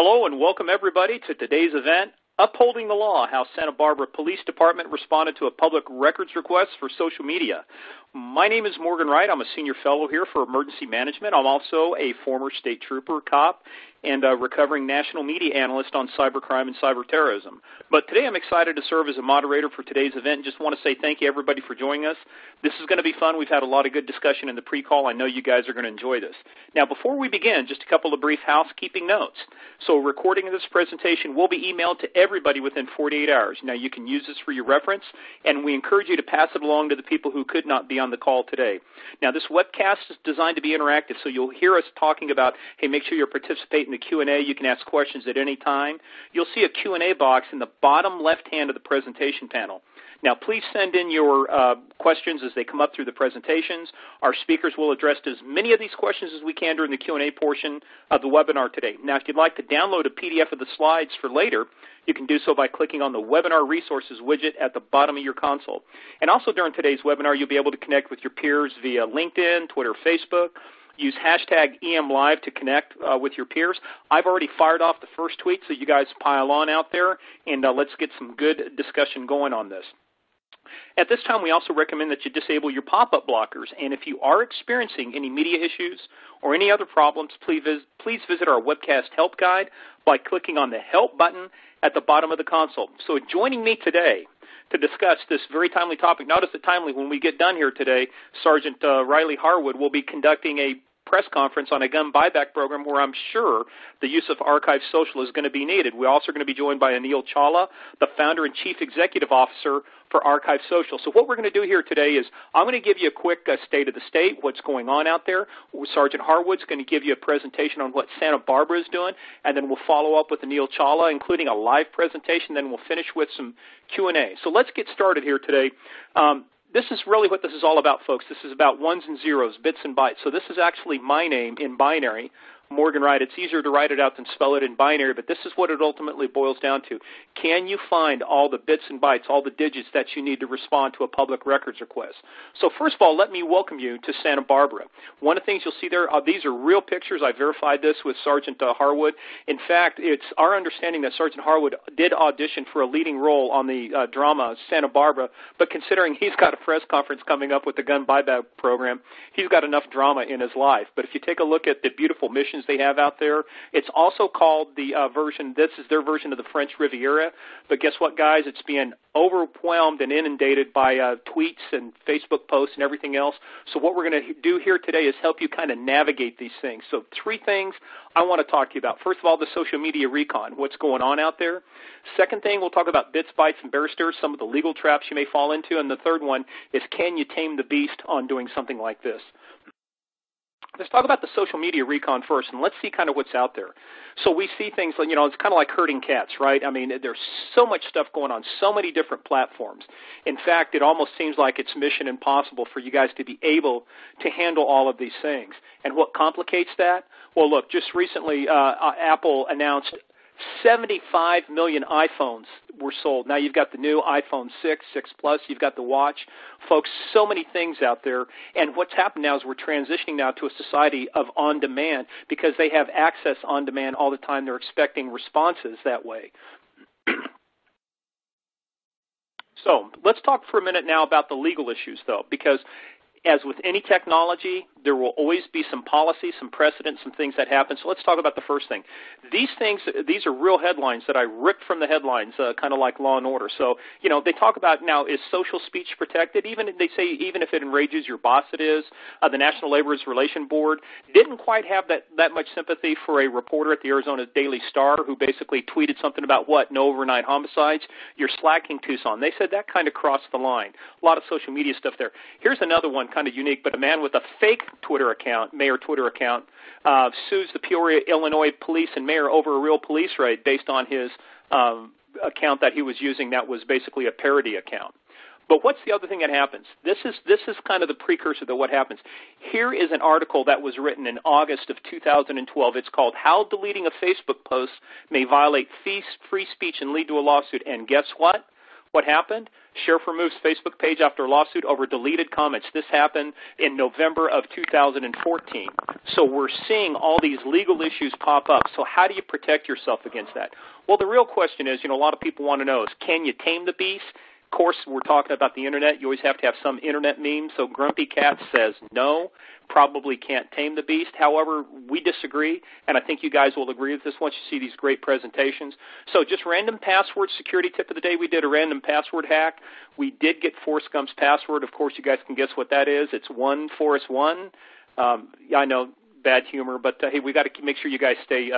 Hello and welcome everybody to today's event, Upholding the Law, how Santa Barbara Police Department responded to a public records request for social media. My name is Morgan Wright. I'm a senior fellow here for emergency management. I'm also a former state trooper, cop, and a recovering national media analyst on cybercrime and cyber terrorism. But today I'm excited to serve as a moderator for today's event and just want to say thank you everybody for joining us. This is going to be fun. We've had a lot of good discussion in the pre-call. I know you guys are going to enjoy this. Now, before we begin, just a couple of brief housekeeping notes. So a recording of this presentation will be emailed to everybody within 48 hours. Now, you can use this for your reference, and we encourage you to pass it along to the people who could not be on the call today. Now, this webcast is designed to be interactive, so you'll hear us talking about, hey, make sure you participate in the Q&A. You can ask questions at any time. You'll see a Q&A box in the bottom left hand of the presentation panel. Now, please send in your questions as they come up through the presentations. Our speakers will address as many of these questions as we can during the Q&A portion of the webinar today. Now, if you'd like to download a PDF of the slides for later, you can do so by clicking on the Webinar Resources widget at the bottom of your console. And also during today's webinar, you'll be able to connect with your peers via LinkedIn, Twitter, Facebook. Use hashtag EMLive to connect with your peers. I've already fired off the first tweet, so you guys pile on out there, and let's get some good discussion going on this. At this time, we also recommend that you disable your pop-up blockers, and if you are experiencing any media issues or any other problems, please visit our webcast help guide by clicking on the Help button at the bottom of the console. So joining me today to discuss this very timely topic, notice it timely, when we get done here today, Sergeant Riley Harwood will be conducting a press conference on a gun buyback program where I'm sure the use of ArchiveSocial is going to be needed. We're also going to be joined by Anil Chawla, the founder and chief executive officer for ArchiveSocial. So what we're going to do here today is I'm going to give you a quick state of the state, what's going on out there. Sergeant Harwood's going to give you a presentation on what Santa Barbara is doing, and then we'll follow up with Anil Chawla, including a live presentation. Then we'll finish with some Q&A. So let's get started here today. This is really what this is all about, folks. This is about ones and zeros, bits and bytes. So this is actually my name in binary, Morgan Wright. It's easier to write it out than spell it in binary, but this is what it ultimately boils down to. Can you find all the bits and bytes, all the digits that you need to respond to a public records request? So first of all, let me welcome you to Santa Barbara. One of the things you'll see there, these are real pictures. I verified this with Sergeant Harwood. In fact, it's our understanding that Sergeant Harwood did audition for a leading role on the drama Santa Barbara, but considering he's got a press conference coming up with the gun buyback program, he's got enough drama in his life. But if you take a look at the beautiful missions they have out there, it's also called the version, this is their version of the French Riviera. But guess what, guys? It's being overwhelmed and inundated by tweets and Facebook posts and everything else. So what we're going to do here today is help you kind of navigate these things. So three things I want to talk to you about. First of all, the social media recon, what's going on out there. Second thing, we'll talk about bits, bytes, and barristers, some of the legal traps you may fall into. And the third one is, can you tame the beast on doing something like this? Let's talk about the social media recon first, and let's see kind of what's out there. So we see things like, it's kind of like herding cats, right? I mean, there's so much stuff going on, so many different platforms. In fact, it almost seems like it's mission impossible for you guys to be able to handle all of these things. And what complicates that? Well, look, just recently Apple announced 75 million iPhones were sold. Now you've got the new iPhone 6, 6 Plus, you've got the watch. Folks, so many things out there. And what's happened now is we're transitioning now to a society of on-demand because they have access on demand all the time. They're expecting responses that way. So let's talk for a minute now about the legal issues, though, because as with any technology, there will always be some policy, some precedent, some things that happen. So let's talk about the first thing. These are real headlines that I ripped from the headlines, kind of like Law and Order. So, they talk about now, is social speech protected? They say even if it enrages your boss, it is. The National Labor Relations Board didn't quite have that much sympathy for a reporter at the Arizona Daily Star who basically tweeted something about, no overnight homicides? You're slacking, Tucson. They said that kind of crossed the line. A lot of social media stuff there. Here's another one, kind of unique, but a man with a fake Twitter account, mayor Twitter account, sues the Peoria, Illinois police and mayor over a real police raid based on his account that he was using that was basically a parody account. But what's the other thing that happens? This is kind of the precursor to what happens. Here is an article that was written in August of 2012. It's called How Deleting a Facebook Post May Violate Free Speech and Lead to a Lawsuit. And guess what? What happened? Sheriff removes Facebook page after lawsuit over deleted comments. This happened in November of 2014. So we're seeing all these legal issues pop up. So how do you protect yourself against that? Well, the real question is, a lot of people want to know is, can you tame the beast? Of course, we're talking about the Internet. You always have to have some Internet meme. So Grumpy Cat says no, probably can't tame the beast. However, we disagree, and I think you guys will agree with this once you see these great presentations. So just random password security tip of the day. We did a random password hack. We did get Forrest Gump's password. Of course, you guys can guess what that is. It's 1Forrest1. Yeah, I know. Bad humor, but hey, we got to make sure you guys stay,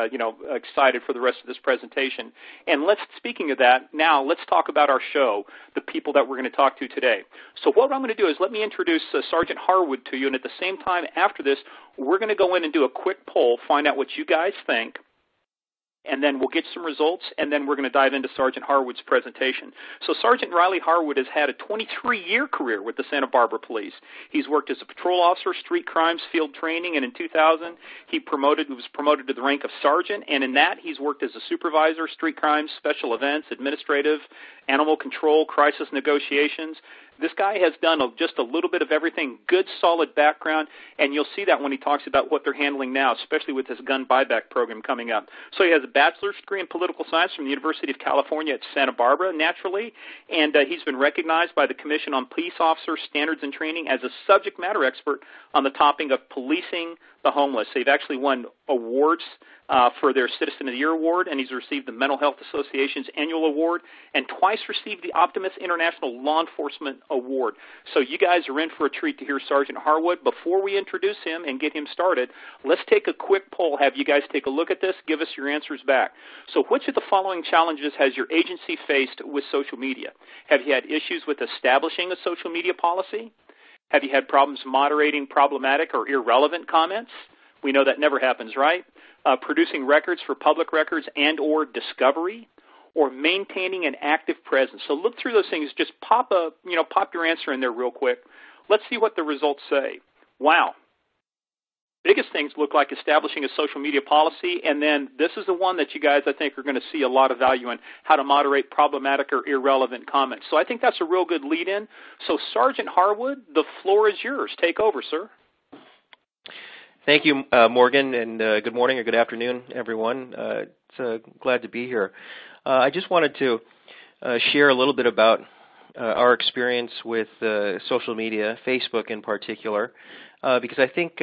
excited for the rest of this presentation. And speaking of that, now let's talk about our show, the people that we're going to talk to today. So what I'm going to do is let me introduce Sergeant Harwood to you, and at the same time, after this, we're going to go in and do a quick poll, find out what you guys think, and then we'll get some results, and then we're going to dive into Sergeant Harwood's presentation. So Sergeant Riley Harwood has had a 23-year career with the Santa Barbara Police. He's worked as a patrol officer, street crimes, field training, and in 2000, he was promoted to the rank of sergeant, and in that, he's worked as a supervisor, street crimes, special events, administrative, animal control, crisis negotiations. This guy has done just a little bit of everything, good, solid background, and you'll see that when he talks about what they're handling now, especially with this gun buyback program coming up. So he has a bachelor's degree in political science from the University of California at Santa Barbara, naturally, and he's been recognized by the Commission on Police Officer Standards and Training as a subject matter expert on the topic of policing the homeless. They've actually won awards for their Citizen of the Year Award, and he's received the Mental Health Association's Annual Award, and twice received the Optimus International Law Enforcement Award. So you guys are in for a treat to hear Sergeant Harwood. Before we introduce him and get him started, let's take a quick poll, have you guys take a look at this, give us your answers back. So which of the following challenges has your agency faced with social media? Have you had issues with establishing a social media policy? Have you had problems moderating problematic or irrelevant comments? We know that never happens, right? Producing records for public records and or discovery, or maintaining an active presence. So look through those things. Just pop your answer in there real quick. Let's see what the results say. Wow. Biggest things look like establishing a social media policy, and then this is the one that you guys, I think, are going to see a lot of value in, how to moderate problematic or irrelevant comments. So I think that's a real good lead-in. So Sergeant Harwood, the floor is yours. Take over, sir. Thank you, Morgan, and good morning or good afternoon, everyone. It's glad to be here. I just wanted to share a little bit about our experience with social media, Facebook in particular, because I think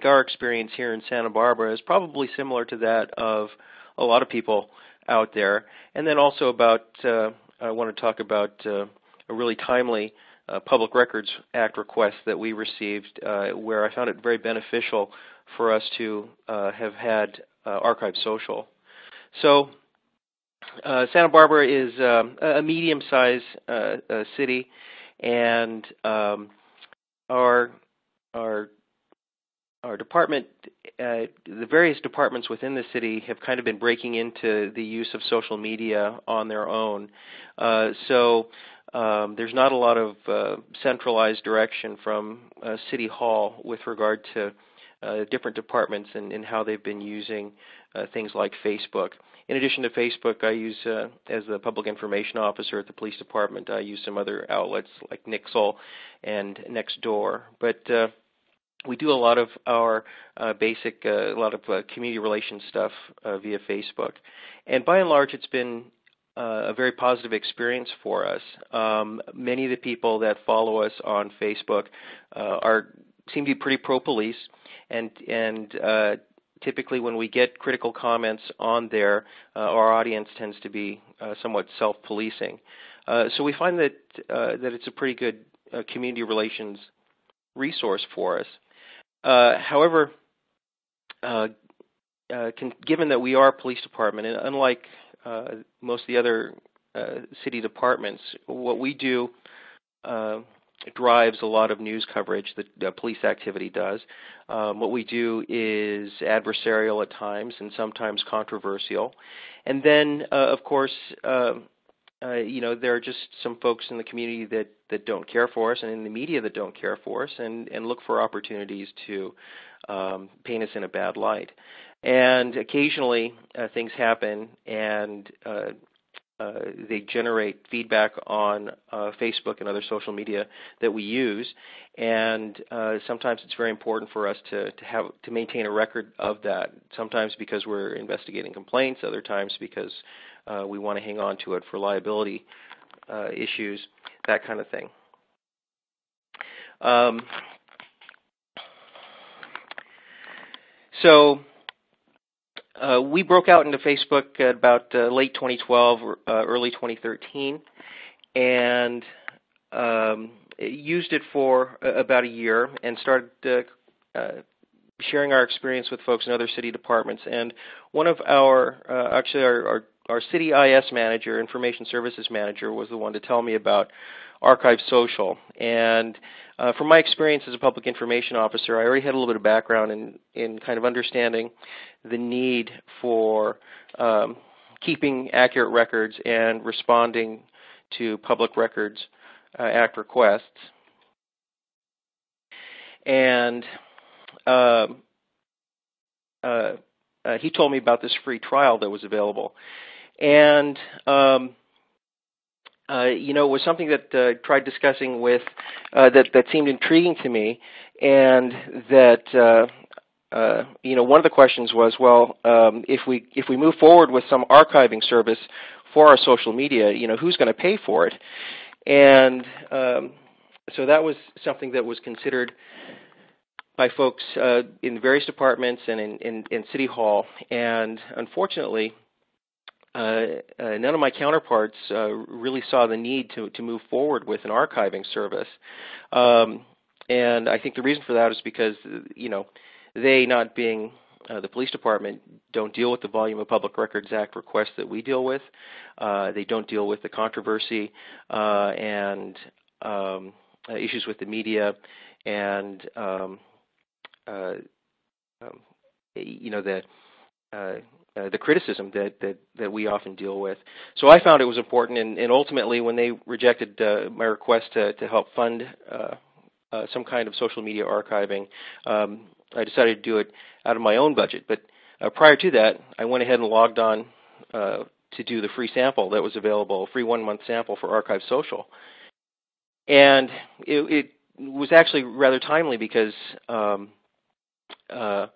our experience here in Santa Barbara is probably similar to that of a lot of people out there. And then also I want to talk about a really timely Public Records Act request that we received, where I found it very beneficial for us to have had ArchiveSocial. So Santa Barbara is a medium-sized city, and our department, the various departments within the city have kind of been breaking into the use of social media on their own. So there's not a lot of centralized direction from City Hall with regard to different departments and how they've been using things like Facebook. In addition to Facebook, I use, as the public information officer at the police department, I use some other outlets like Nixle and Nextdoor. But we do a lot of our community relations stuff via Facebook. And by and large, it's been a very positive experience for us. Many of the people that follow us on Facebook seem to be pretty pro-police, and typically when we get critical comments on there, our audience tends to be somewhat self-policing. So we find that it's a pretty good community relations resource for us. However, given that we are a police department, and unlike most of the other city departments, what we do drives a lot of news coverage that police activity does. What we do is adversarial at times and sometimes controversial. And then, of course, there are just some folks in the community that don't care for us and in the media that don't care for us and look for opportunities to paint us in a bad light. And occasionally things happen, and they generate feedback on Facebook and other social media that we use, and sometimes it's very important for us to maintain a record of that. Sometimes because we're investigating complaints, other times because we want to hang on to it for liability issues, that kind of thing. So we broke out into Facebook at about late 2012, early 2013, and used it for about a year and started sharing our experience with folks in other city departments. And one of our city IS manager, information services manager, was the one to tell me about ArchiveSocial. And from my experience as a public information officer, I already had a little bit of background in kind of understanding the need for keeping accurate records and responding to Public Records Act requests. And he told me about this free trial that was available. And it was something that I tried discussing with that seemed intriguing to me, and that one of the questions was, well, if we move forward with some archiving service for our social media, who's going to pay for it? And so that was something that was considered by folks in various departments and in City Hall, and unfortunately, none of my counterparts really saw the need to move forward with an archiving service. And I think the reason for that is because, they, not being the police department, don't deal with the volume of Public Records Act requests that we deal with. They don't deal with the controversy and issues with the media and, the criticism that we often deal with. So I found it was important, and ultimately when they rejected my request to help fund some kind of social media archiving, I decided to do it out of my own budget. But prior to that, I went ahead and logged on to do the free sample that was available, a free 1-month sample for ArchiveSocial. And it was actually rather timely because it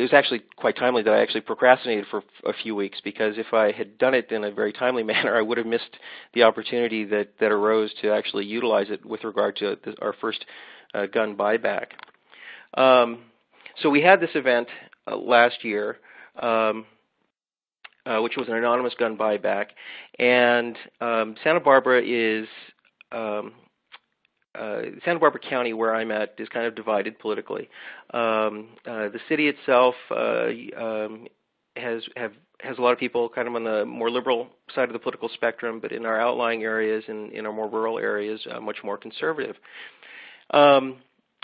was actually quite timely that I actually procrastinated for a few weeks, because if I had done it in a very timely manner, I would have missed the opportunity that arose to actually utilize it with regard to our first gun buyback. So we had this event last year, which was an anonymous gun buyback, and Santa Barbara is Santa Barbara County, where I'm at, is kind of divided politically. The city itself has a lot of people kind of on the more liberal side of the political spectrum, but in our outlying areas and in our more rural areas, much more conservative.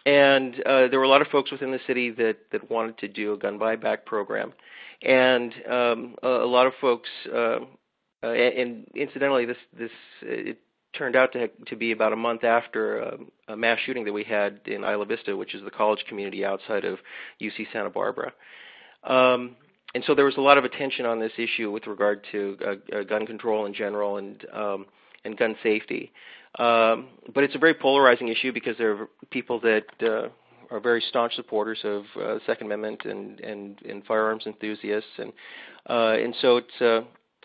And there were a lot of folks within the city that wanted to do a gun buyback program. And a lot of folks, and incidentally, it turned out to be about a month after a mass shooting that we had in Isla Vista, which is the college community outside of UC Santa Barbara. And so there was a lot of attention on this issue with regard to gun control in general and gun safety. But it's a very polarizing issue because there are people that are very staunch supporters of Second Amendment and firearms enthusiasts, and so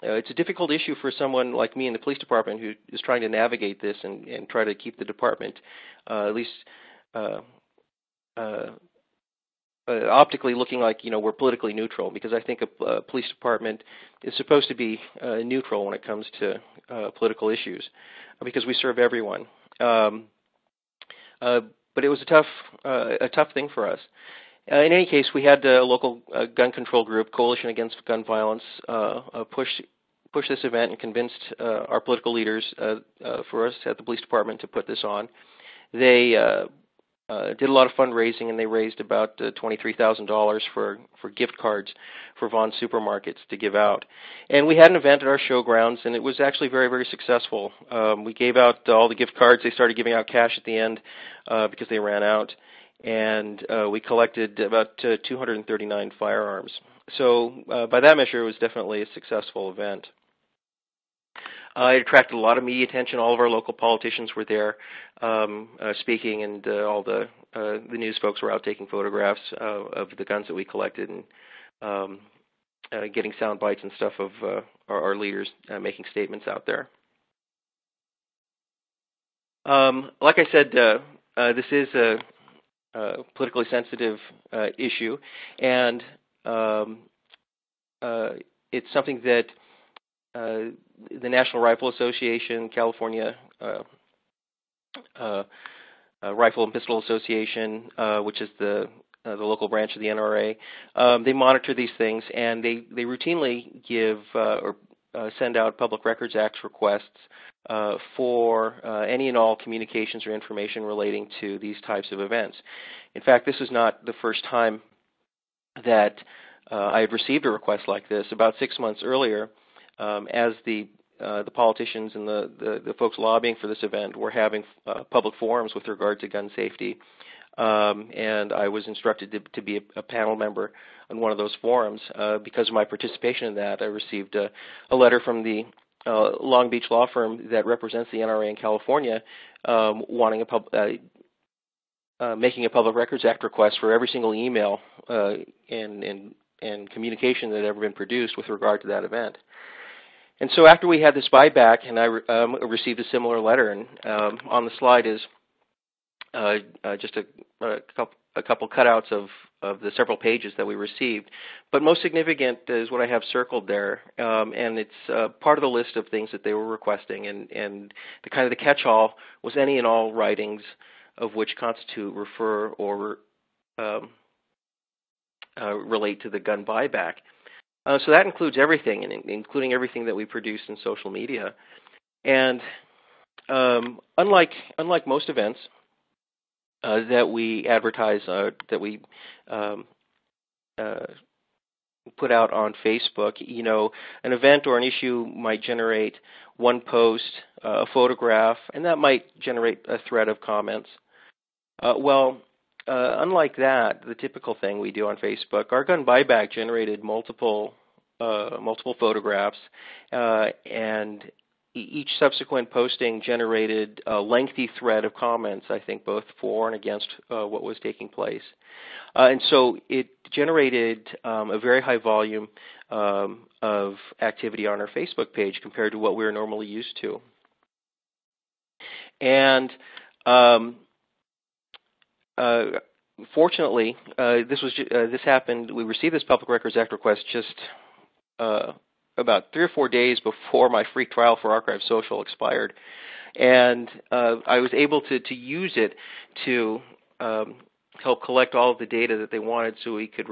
it's a difficult issue for someone like me in the police department who is trying to navigate this and try to keep the department at least optically looking like we're politically neutral, because I think a police department is supposed to be neutral when it comes to political issues, because we serve everyone. But it was a tough thing for us. In any case, we had a local gun control group, Coalition Against Gun Violence, push this event and convinced our political leaders for us at the police department to put this on. They did a lot of fundraising, and they raised about $23,000 for gift cards for Vaughn supermarkets to give out. And we had an event at our showgrounds, and it was actually very, very successful. We gave out all the gift cards. They started giving out cash at the end because they ran out. And we collected about 239 firearms. So by that measure, it was definitely a successful event. It attracted a lot of media attention. All of our local politicians were there speaking, and all the news folks were out taking photographs of the guns that we collected and getting sound bites and stuff of our leaders making statements out there. Like I said, this is a politically sensitive issue, and it's something that the National Rifle Association, California Rifle and Pistol Association, which is the local branch of the NRA, they monitor these things, and they routinely give or send out Public Records Act requests for any and all communications or information relating to these types of events. In fact, this is not the first time that I had received a request like this. About 6 months earlier, as the politicians and the folks lobbying for this event were having public forums with regard to gun safety, and I was instructed to be a panel member on one of those forums. Because of my participation in that, I received a letter from the Long Beach law firm that represents the NRA in California, wanting making a Public Records Act request for every single email and communication that had ever been produced with regard to that event. And so after we had this buyback, and I received a similar letter, and on the slide is just a couple cutouts of the several pages that we received. But most significant is what I have circled there, and it's part of the list of things that they were requesting, and the kind of the catch-all was any and all writings of which constitute, refer, or relate to the gun buyback. So that includes everything, including everything that we produce in social media. And unlike most events that we advertise, that we put out on Facebook, you know, an event or an issue might generate one post, a photograph, and that might generate a thread of comments. Unlike that, the typical thing we do on Facebook, our gun buyback generated multiple photographs, and each subsequent posting generated a lengthy thread of comments, I think both for and against what was taking place. And so it generated a very high volume of activity on our Facebook page compared to what we were normally used to. And fortunately, this happened. We received this Public Records Act request just about 3 or 4 days before my free trial for ArchiveSocial expired, and I was able to use it to help collect all of the data that they wanted, so we could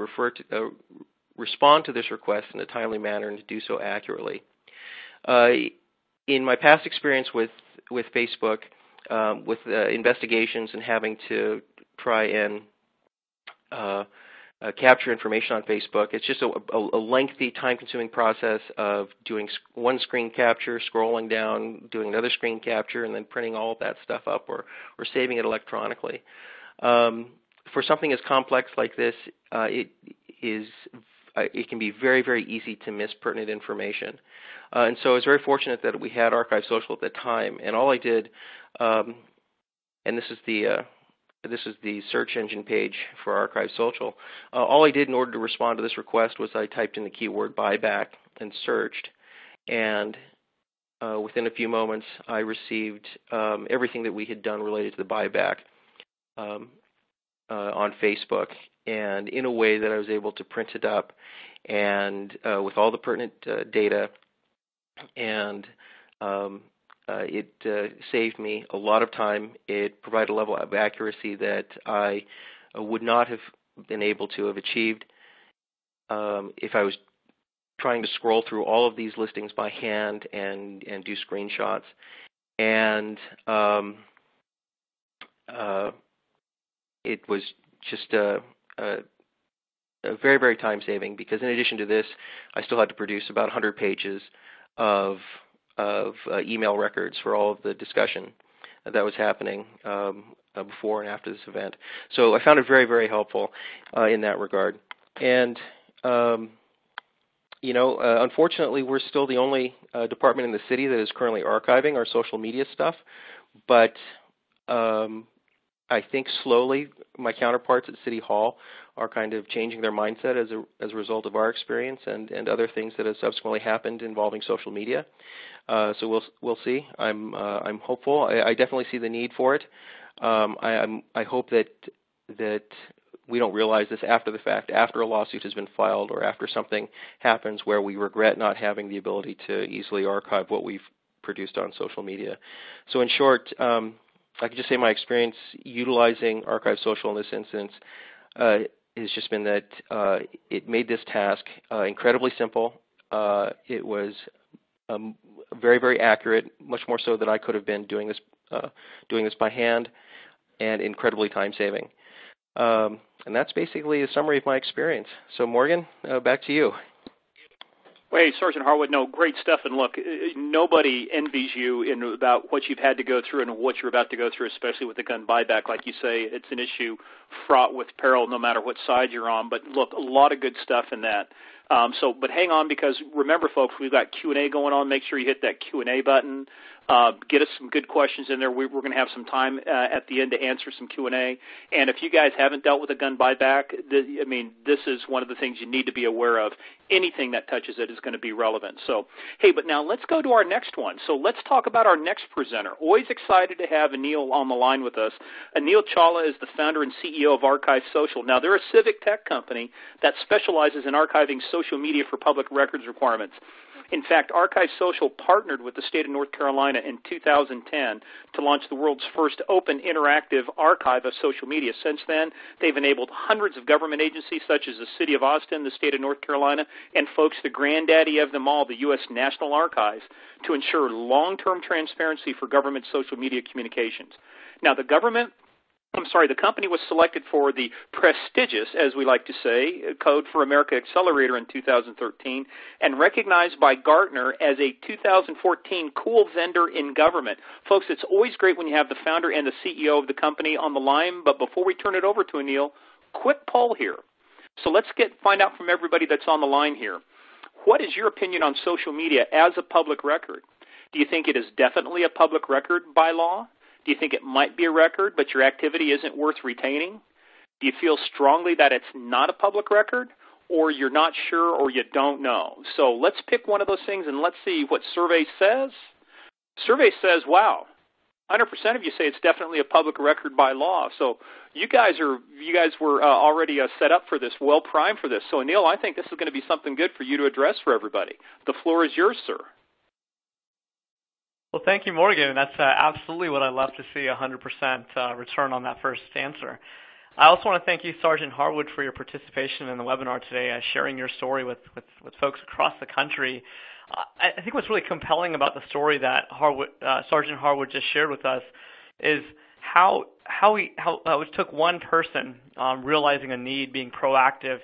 respond to this request in a timely manner and to do so accurately. In my past experience with Facebook, with investigations and having to try and capture information on Facebook, it's just a lengthy, time-consuming process of doing one screen capture, scrolling down, doing another screen capture, and then printing all of that stuff up or saving it electronically. For something as complex like this, it can be very, very easy to miss pertinent information. And so I was very fortunate that we had ArchiveSocial at the time, and all I did, and this is the search engine page for ArchiveSocial. All I did in order to respond to this request was I typed in the keyword buyback and searched, and within a few moments I received everything that we had done related to the buyback on Facebook, and in a way that I was able to print it up and with all the pertinent data, and it saved me a lot of time. It provided a level of accuracy that I would not have been able to have achieved if I was trying to scroll through all of these listings by hand and do screenshots. And it was just very, very time-saving, because in addition to this, I still had to produce about 100 pages of email records for all of the discussion that was happening before and after this event. So I found it very, very helpful in that regard. And Unfortunately, we're still the only department in the city that is currently archiving our social media stuff, but I think slowly my counterparts at City Hall are kind of changing their mindset as a result of our experience and other things that have subsequently happened involving social media. So we'll see. I'm hopeful. I definitely see the need for it. I hope that we don't realize this after the fact, after a lawsuit has been filed or after something happens where we regret not having the ability to easily archive what we've produced on social media. So in short, I can just say my experience utilizing ArchiveSocial in this instance has just been that it made this task incredibly simple. It was very, very accurate, much more so than I could have been doing this by hand, and incredibly time-saving. And that's basically a summary of my experience. So, Morgan, back to you. Well, hey, Sergeant Harwood, no, great stuff. And look, nobody envies you about what you've had to go through and what you're about to go through, especially with the gun buyback. Like you say, it's an issue fraught with peril no matter what side you're on. But look, a lot of good stuff in that. But hang on, because remember, folks, we've got Q&A going on. Make sure you hit that Q&A button. Get us some good questions in there. We're going to have some time at the end to answer some Q&A. And if you guys haven't dealt with a gun buyback, this is one of the things you need to be aware of. Anything that touches it is going to be relevant. So, hey, but now let's go to our next one. So let's talk about our next presenter. Always excited to have Anil on the line with us. Anil Chawla is the founder and CEO of ArchiveSocial. Now, they're a civic tech company that specializes in archiving social media for public records requirements. In fact, ArchiveSocial partnered with the state of North Carolina in 2010 to launch the world's first open interactive archive of social media. Since then, they've enabled hundreds of government agencies such as the City of Austin, the state of North Carolina, and folks, the granddaddy of them all, the U.S. National Archives, to ensure long-term transparency for government social media communications. Now, the company was selected for the prestigious, as we like to say, Code for America Accelerator in 2013 and recognized by Gartner as a 2014 Cool Vendor in Government. Folks, it's always great when you have the founder and the CEO of the company on the line, but before we turn it over to Anil, quick poll here. So let's find out from everybody that's on the line here. What is your opinion on social media as a public record? Do you think it is definitely a public record by law? Do you think it might be a record, but your activity isn't worth retaining? Do you feel strongly that it's not a public record, or you're not sure, or you don't know? So let's pick one of those things, and let's see what survey says. Survey says, wow, 100% of you say it's definitely a public record by law. So you guys were already set up for this, well primed for this. So Anil, I think this is going to be something good for you to address for everybody. The floor is yours, sir. Well, thank you, Morgan. That's absolutely what I love to see, 100% return on that first answer. I also want to thank you, Sergeant Harwood, for your participation in the webinar today, sharing your story with folks across the country. I think what's really compelling about the story that Sergeant Harwood just shared with us is how it took one person realizing a need, being proactive,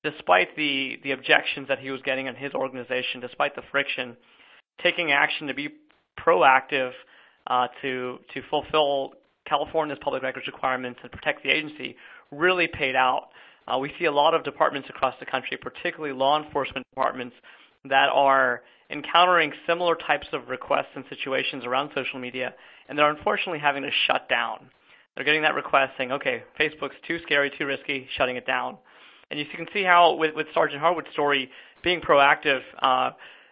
despite the objections that he was getting in his organization, despite the friction, taking action to be proactive to fulfill California's public records requirements and protect the agency really paid out. We see a lot of departments across the country, particularly law enforcement departments, that are encountering similar types of requests and situations around social media, and they're unfortunately having to shut down. They're getting that request saying, okay, Facebook's too scary, too risky, shutting it down. And you can see how with Sergeant Harwood's story, being proactive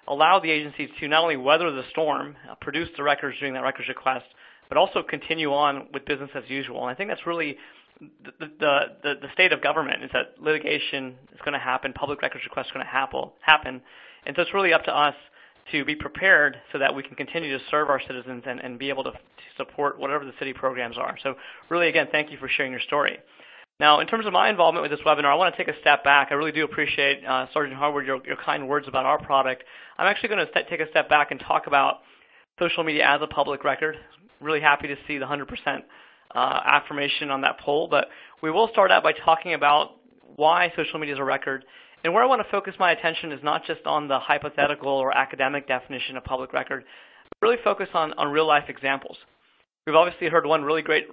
allow the agencies to not only weather the storm, produce the records during that records request, but also continue on with business as usual. And I think that's really the state of government, is that litigation is going to happen, public records requests are going to happen. And so it's really up to us to be prepared so that we can continue to serve our citizens and be able to support whatever the city programs are. So really, again, thank you for sharing your story. Now, in terms of my involvement with this webinar, I want to take a step back. I really do appreciate, Sergeant Harwood, your kind words about our product. I'm actually going to take a step back and talk about social media as a public record. Really happy to see the 100% affirmation on that poll, but we will start out by talking about why social media is a record. And where I want to focus my attention is not just on the hypothetical or academic definition of public record, but really focus on real-life examples. We've obviously heard one really great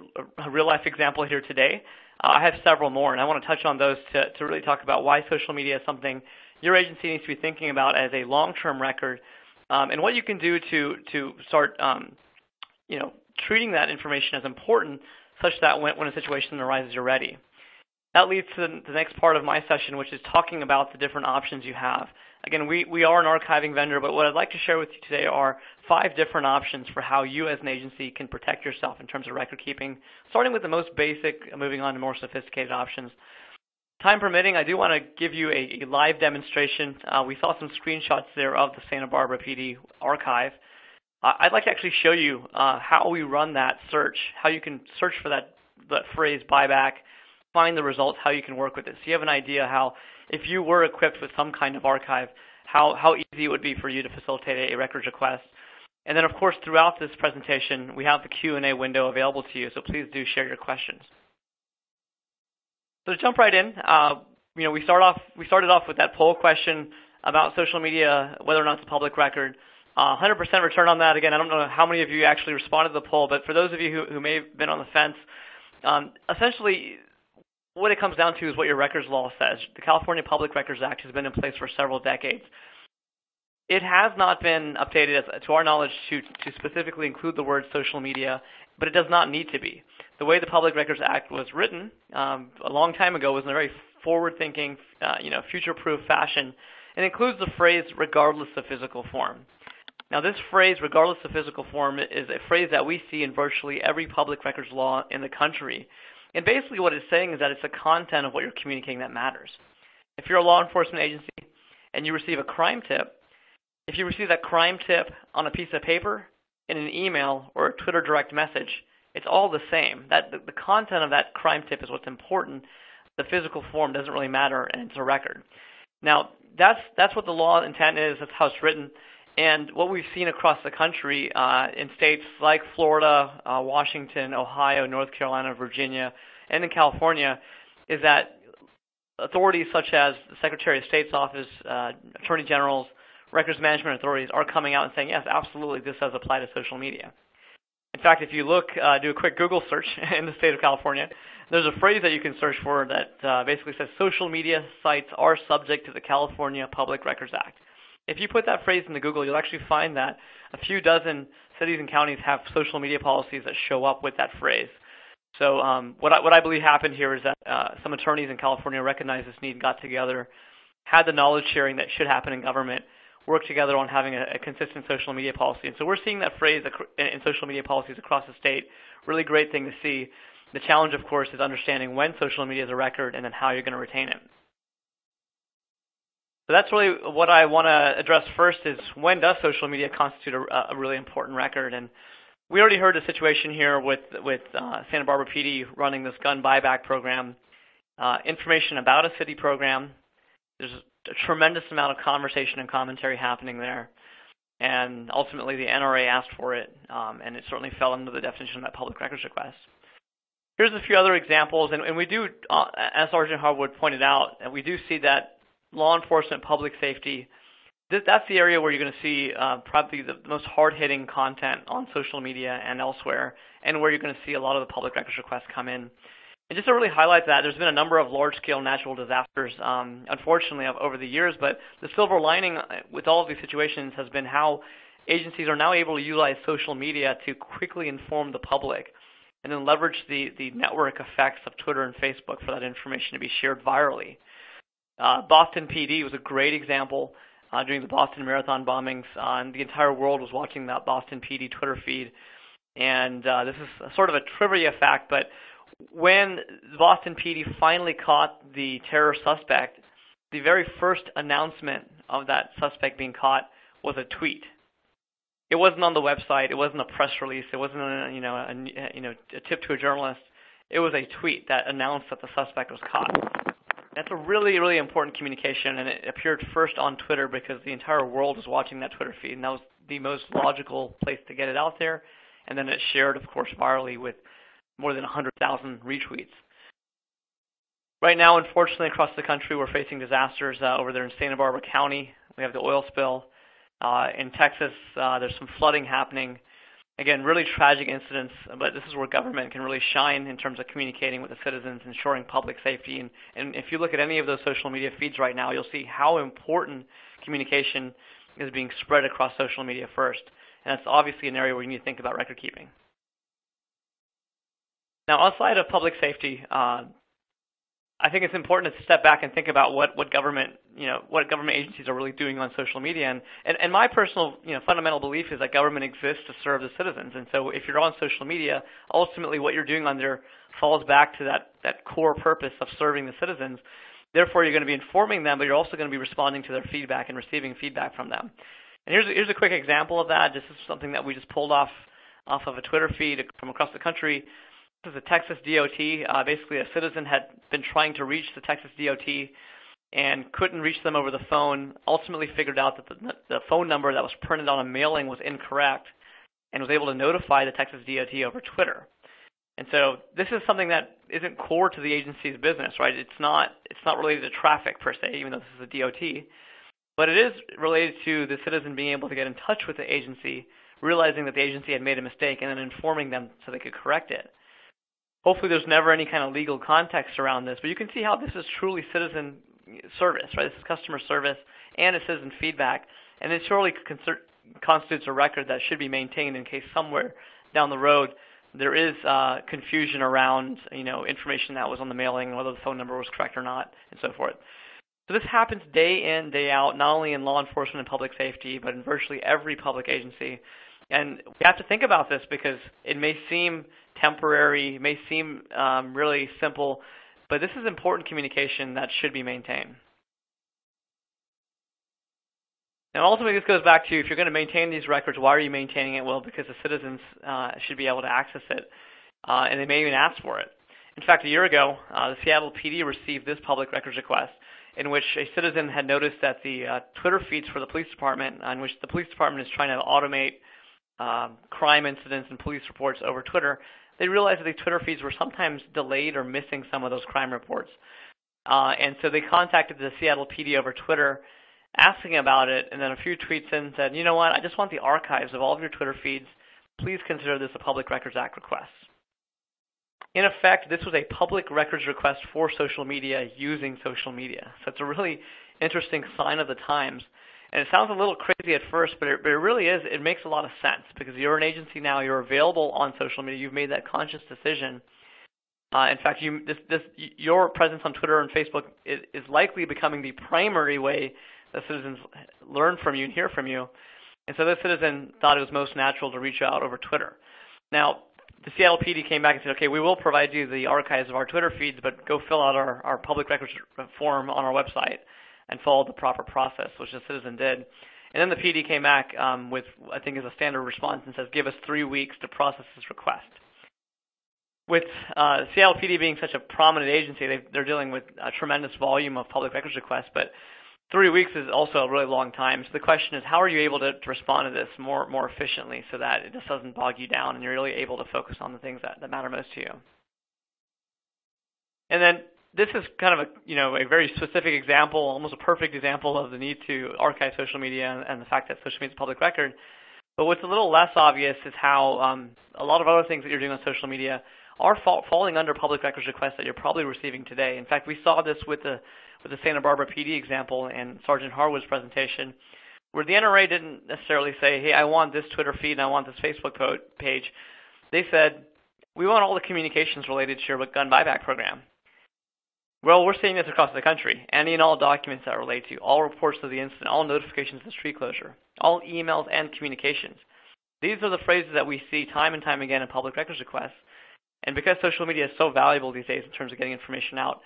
real-life example here today. I have several more, and I want to touch on those to really talk about why social media is something your agency needs to be thinking about as a long-term record, and what you can do to start treating that information as important such that when a situation arises, you're ready. That leads to the next part of my session, which is talking about the different options you have. Again, we are an archiving vendor, but what I'd like to share with you today are 5 different options for how you as an agency can protect yourself in terms of record keeping, starting with the most basic, moving on to more sophisticated options. Time permitting, I do want to give you a live demonstration. We saw some screenshots there of the Santa Barbara PD archive. I'd like to actually show you how we run that search, how you can search for that phrase buyback, find the results, how you can work with it. So you have an idea how, if you were equipped with some kind of archive, how easy it would be for you to facilitate a records request. And then, of course, throughout this presentation, we have the Q&A window available to you, so please do share your questions. So to jump right in, we started off with that poll question about social media, whether or not it's a public record. 100% return on that. Again, I don't know how many of you actually responded to the poll, but for those of you who may have been on the fence, essentially what it comes down to is what your records law says. The California Public Records Act has been in place for several decades. It has not been updated, to our knowledge, to specifically include the word social media, but it does not need to be. The way the Public Records Act was written a long time ago was in a very forward-thinking, future-proof fashion, and includes the phrase regardless of physical form. Now, this phrase, regardless of physical form, is a phrase that we see in virtually every public records law in the country. And basically what it's saying is that it's the content of what you're communicating that matters. If you're a law enforcement agency and you receive a crime tip, if you receive that crime tip on a piece of paper, in an email, or a Twitter direct message, it's all the same. The content of that crime tip is what's important. The physical form doesn't really matter, and it's a record. Now, that's what the law intent is. That's how it's written. And what we've seen across the country in states like Florida, Washington, Ohio, North Carolina, Virginia, and in California is that authorities such as the Secretary of State's office, attorney generals, records management authorities are coming out and saying, yes, absolutely, this does apply to social media. In fact, if you look, do a quick Google search in the state of California, there's a phrase that you can search for that basically says social media sites are subject to the California Public Records Act. If you put that phrase into Google, you'll actually find that a few dozen cities and counties have social media policies that show up with that phrase. So what I believe happened here is that some attorneys in California recognized this need, got together, had the knowledge sharing that should happen in government, worked together on having a consistent social media policy. And so we're seeing that phrase in social media policies across the state. Really great thing to see. The challenge, of course, is understanding when social media is a record and then how you're going to retain it. So that's really what I want to address first is when does social media constitute a really important record? And we already heard a situation here with Santa Barbara PD running this gun buyback program, information about a city program. There's a tremendous amount of conversation and commentary happening there. And ultimately the NRA asked for it, and it certainly fell under the definition of that public records request. Here's a few other examples, and we do, as Sergeant Harwood pointed out, we do see that law enforcement, public safety, that's the area where you're going to see probably the most hard-hitting content on social media and elsewhere, and where you're going to see a lot of the public records requests come in. And just to really highlight that, there's been a number of large-scale natural disasters, unfortunately, over the years, but the silver lining with all of these situations has been how agencies are now able to utilize social media to quickly inform the public and then leverage the network effects of Twitter and Facebook for that information to be shared virally. Boston PD was a great example during the Boston Marathon bombings. And the entire world was watching that Boston PD Twitter feed. And this is sort of a trivia fact, but when Boston PD finally caught the terror suspect, the very first announcement of that suspect being caught was a tweet. It wasn't on the website. It wasn't a press release. It wasn't a tip to a journalist. It was a tweet that announced that the suspect was caught. That's a really, really important communication, and it appeared first on Twitter because the entire world was watching that Twitter feed, and that was the most logical place to get it out there. And then it shared, of course, virally with more than 100,000 retweets. Right now, unfortunately, across the country, we're facing disasters over there in Santa Barbara County. We have the oil spill. In Texas, there's some flooding happening. Again, really tragic incidents, but this is where government can really shine in terms of communicating with the citizens, ensuring public safety. And if you look at any of those social media feeds right now, you'll see how important communication is being spread across social media first. And that's obviously an area where you need to think about record keeping. Now, outside of public safety, I think it's important to step back and think about what government agencies are really doing on social media. And my personal fundamental belief is that government exists to serve the citizens. And so if you're on social media, ultimately what you're doing on there falls back to that core purpose of serving the citizens. Therefore, you're going to be informing them, but you're also going to be responding to their feedback and receiving feedback from them. And here's a quick example of that. This is something that we just pulled off of a Twitter feed from across the country. This is the Texas DOT. Basically, a citizen had been trying to reach the Texas DOT and couldn't reach them over the phone, ultimately figured out that the phone number that was printed on a mailing was incorrect and was able to notify the Texas DOT over Twitter. And so this is something that isn't core to the agency's business, right? It's not related to traffic per se, even though this is a DOT. But it is related to the citizen being able to get in touch with the agency, realizing that the agency had made a mistake, and then informing them so they could correct it. Hopefully there's never any kind of legal context around this, but you can see how this is truly citizen service, right? This is customer service and it's citizen feedback, and it surely constitutes a record that should be maintained in case somewhere down the road there is confusion around information that was on the mailing, whether the phone number was correct or not, and so forth. So this happens day in, day out, not only in law enforcement and public safety, but in virtually every public agency. And we have to think about this because it may seem temporary, it may seem really simple, but this is important communication that should be maintained. Now, ultimately, this goes back to if you're going to maintain these records, why are you maintaining it? Well, because the citizens should be able to access it, and they may even ask for it. In fact, a year ago, the Seattle PD received this public records request in which a citizen had noticed that the Twitter feeds for the police department, on which the police department is trying to automate crime incidents and police reports over Twitter, they realized that the Twitter feeds were sometimes delayed or missing some of those crime reports. And so they contacted the Seattle PD over Twitter asking about it, and then a few tweets in said, you know what, I just want the archives of all of your Twitter feeds. Please consider this a Public Records Act request. In effect, this was a public records request for social media using social media. So it's a really interesting sign of the times. And it sounds a little crazy at first, but it really is. It makes a lot of sense because you're an agency now. You're available on social media. You've made that conscious decision. In fact, your presence on Twitter and Facebook is likely becoming the primary way that citizens learn from you and hear from you. And so this citizen thought it was most natural to reach out over Twitter. Now, the Seattle PD came back and said, okay, we will provide you the archives of our Twitter feeds, but go fill out our public records form on our website and follow the proper process, which the citizen did. And then the PD came back with, I think, is a standard response and says, give us 3 weeks to process this request. With Seattle PD being such a prominent agency, they're dealing with a tremendous volume of public records requests, but 3 weeks is also a really long time. So the question is, how are you able to respond to this more efficiently so that it just doesn't bog you down and you're really able to focus on the things that matter most to you? And then this is kind of a very specific example, almost a perfect example of the need to archive social media and the fact that social media is a public record. But what's a little less obvious is how a lot of other things that you're doing on social media are falling under public records requests that you're probably receiving today. In fact, we saw this with the Santa Barbara PD example and Sergeant Harwood's presentation, where the NRA didn't necessarily say, hey, I want this Twitter feed and I want this Facebook page. They said, we want all the communications related to your gun buyback program. Well, we're seeing this across the country. Any and all documents that relate to you, all reports of the incident, all notifications of the street closure, all emails and communications. These are the phrases that we see time and time again in public records requests. And because social media is so valuable these days in terms of getting information out,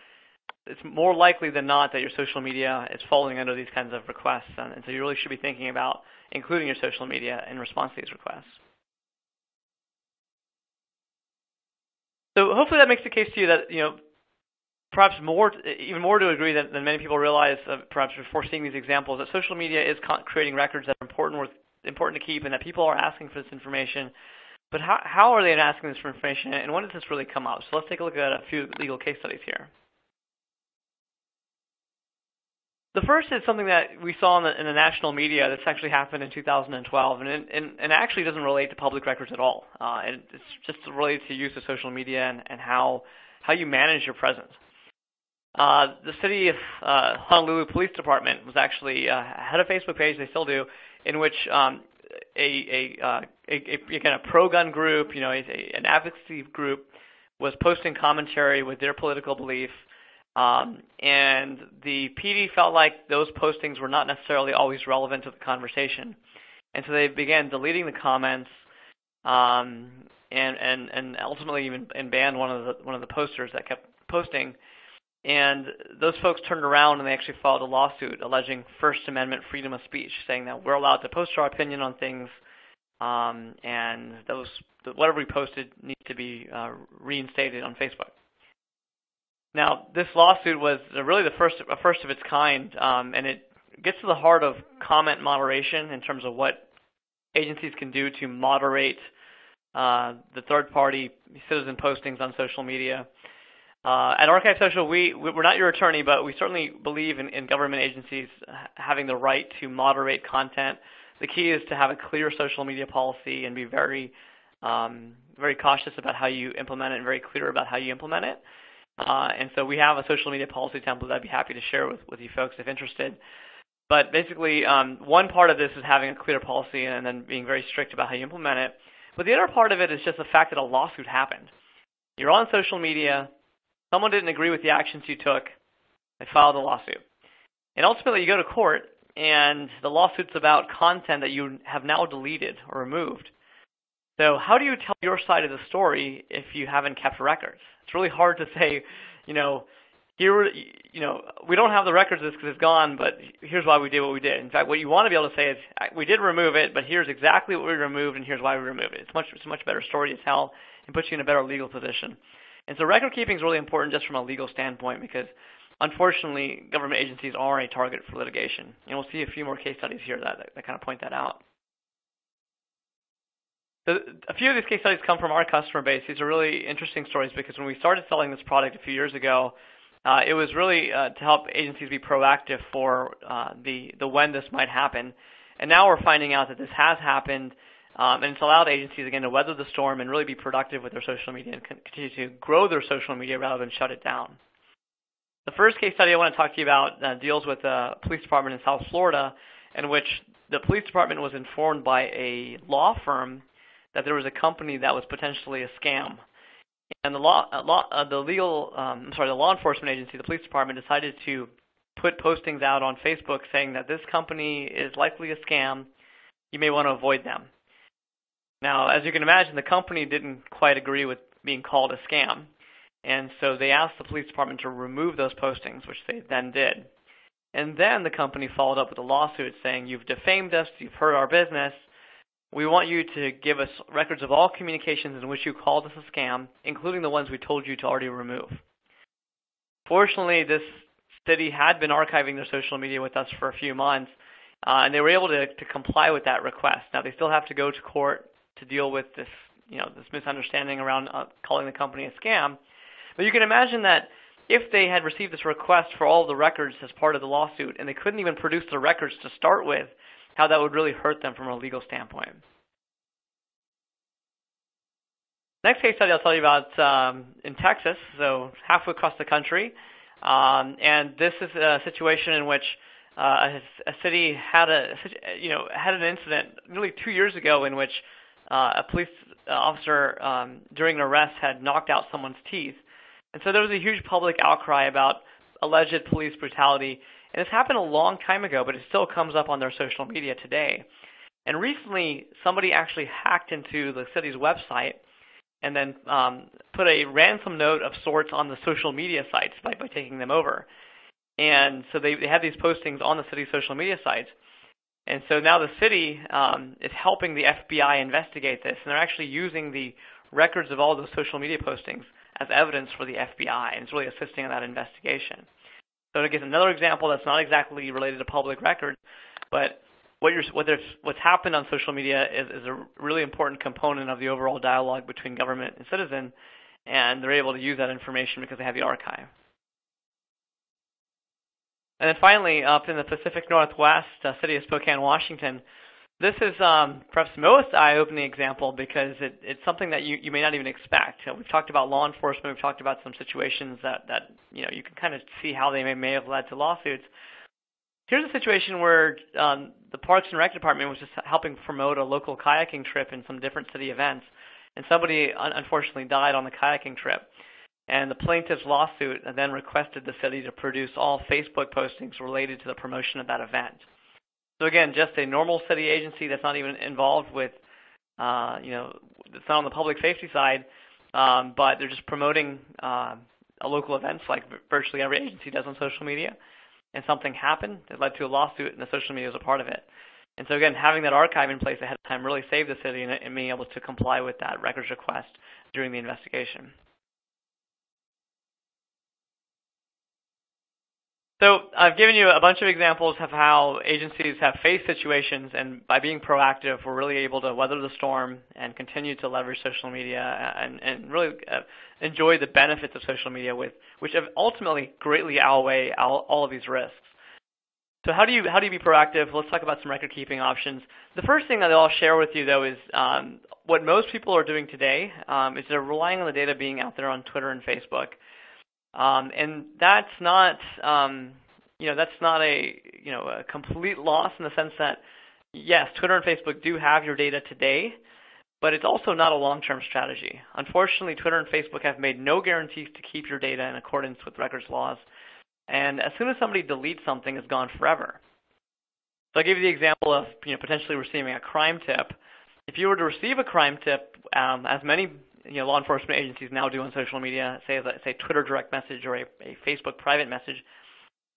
it's more likely than not that your social media is falling under these kinds of requests. And so you really should be thinking about including your social media in response to these requests. So hopefully that makes the case to you that, perhaps even more to a degree than many people realize, perhaps before seeing these examples, that social media is creating records that are important to keep and that people are asking for this information. But how are they asking this for information, and when does this really come up? So let's take a look at a few legal case studies here. The first is something that we saw in the national media that's actually happened in 2012, and actually doesn't relate to public records at all. It's just related to use of social media and how you manage your presence. The city of Honolulu Police Department was actually had a Facebook page, they still do, in which again, a pro-gun group, an advocacy group was posting commentary with their political belief. And the PD felt like those postings were not necessarily always relevant to the conversation, and so they began deleting the comments, and ultimately even banned one of the posters that kept posting. And those folks turned around and they actually filed a lawsuit alleging First Amendment freedom of speech, saying that we're allowed to post our opinion on things, and whatever we posted needs to be reinstated on Facebook. Now, this lawsuit was really the first of its kind, and it gets to the heart of comment moderation in terms of what agencies can do to moderate the third-party citizen postings on social media. At ArchiveSocial, we're not your attorney, but we certainly believe in government agencies having the right to moderate content. The key is to have a clear social media policy and be very, very cautious about how you implement it and very clear about how you implement it. And so we have a social media policy template that I'd be happy to share with you folks if interested. But basically, one part of this is having a clear policy and then being very strict about how you implement it. But the other part of it is just the fact that a lawsuit happened. You're on social media. Someone didn't agree with the actions you took. They filed a lawsuit. And ultimately, you go to court, and the lawsuit's about content that you have now deleted or removed. So how do you tell your side of the story if you haven't kept records? It's really hard to say, we don't have the records of this because it's gone, but here's why we did what we did. In fact, what you want to be able to say is, we did remove it, but here's exactly what we removed, and here's why we removed it. It's a much better story to tell and puts you in a better legal position. And so record keeping is really important just from a legal standpoint because, unfortunately, government agencies are a target for litigation. And we'll see a few more case studies here that kind of point that out. So a few of these case studies come from our customer base. These are really interesting stories because when we started selling this product a few years ago, it was really to help agencies be proactive for the when this might happen. And now we're finding out that this has happened, and it's allowed agencies, again, to weather the storm and really be productive with their social media and continue to grow their social media rather than shut it down. The first case study I want to talk to you about deals with a police department in South Florida in which the police department was informed by a law firm that there was a company that was potentially a scam. And the law enforcement agency, the police department, decided to put postings out on Facebook saying that this company is likely a scam. You may want to avoid them. Now, as you can imagine, the company didn't quite agree with being called a scam. And so they asked the police department to remove those postings, which they then did. And then the company followed up with a lawsuit saying, you've defamed us, you've hurt our business. We want you to give us records of all communications in which you called us a scam, including the ones we told you to already remove. Fortunately, this city had been archiving their social media with us for a few months, and they were able to comply with that request. Now, they still have to go to court to deal with this, this misunderstanding around calling the company a scam. But you can imagine that if they had received this request for all of the records as part of the lawsuit, and they couldn't even produce the records to start with, how that would really hurt them from a legal standpoint. Next case study I'll tell you about in Texas, so halfway across the country. And this is a situation in which a city had an incident nearly 2 years ago in which a police officer during an arrest had knocked out someone's teeth. And so there was a huge public outcry about alleged police brutality. And this happened a long time ago, but it still comes up on their social media today. And recently, somebody actually hacked into the city's website and then put a ransom note of sorts on the social media sites by taking them over. And so they had these postings on the city's social media sites. And so now the city is helping the FBI investigate this, and they're actually using the records of all those social media postings as evidence for the FBI, and it's really assisting in that investigation. So it gives another example that's not exactly related to public records, but what's happened on social media is a really important component of the overall dialogue between government and citizen, and they're able to use that information because they have the archive. And then finally, up in the Pacific Northwest, city of Spokane, Washington, this is perhaps the most eye-opening example because it's something that you may not even expect. We've talked about law enforcement. We've talked about some situations that you can kind of see how they may have led to lawsuits. Here's a situation where the Parks and Rec Department was just helping promote a local kayaking trip in some different city events, and somebody unfortunately died on the kayaking trip. And the plaintiff's lawsuit then requested the city to produce all Facebook postings related to the promotion of that event. So again, just a normal city agency that's not even involved with, it's not on the public safety side, but they're just promoting a local events like virtually every agency does on social media. And something happened that led to a lawsuit, and the social media was a part of it. And so again, having that archive in place ahead of time really saved the city in being able to comply with that records request during the investigation. So I've given you a bunch of examples of how agencies have faced situations, and by being proactive, we're really able to weather the storm and continue to leverage social media and really enjoy the benefits of social media, which have ultimately greatly outweigh all of these risks. So how do you be proactive? Let's talk about some record-keeping options. The first thing that I'll share with you, though, is what most people are doing today is they're relying on the data being out there on Twitter and Facebook. And that's not, a complete loss in the sense that, yes, Twitter and Facebook do have your data today, but it's also not a long-term strategy. Unfortunately, Twitter and Facebook have made no guarantees to keep your data in accordance with records laws, and as soon as somebody deletes something, it's gone forever. So I'll give you the example of potentially receiving a crime tip. If you were to receive a crime tip, as many law enforcement agencies now do on social media, say Twitter direct message or a Facebook private message,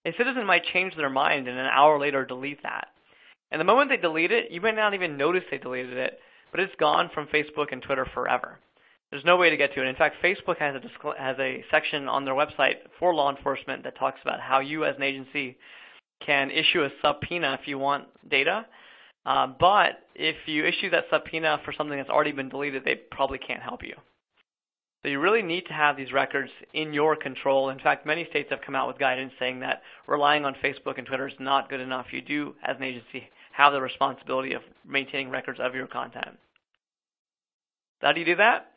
a citizen might change their mind and an hour later delete that. And the moment they delete it, you may not even notice they deleted it, but it's gone from Facebook and Twitter forever. There's no way to get to it. In fact, Facebook has a section on their website for law enforcement that talks about how you as an agency can issue a subpoena if you want data. But if you issue that subpoena for something that's already been deleted, they probably can't help you. So you really need to have these records in your control. In fact, many states have come out with guidance saying that relying on Facebook and Twitter is not good enough. You do, as an agency, have the responsibility of maintaining records of your content. How do you do that?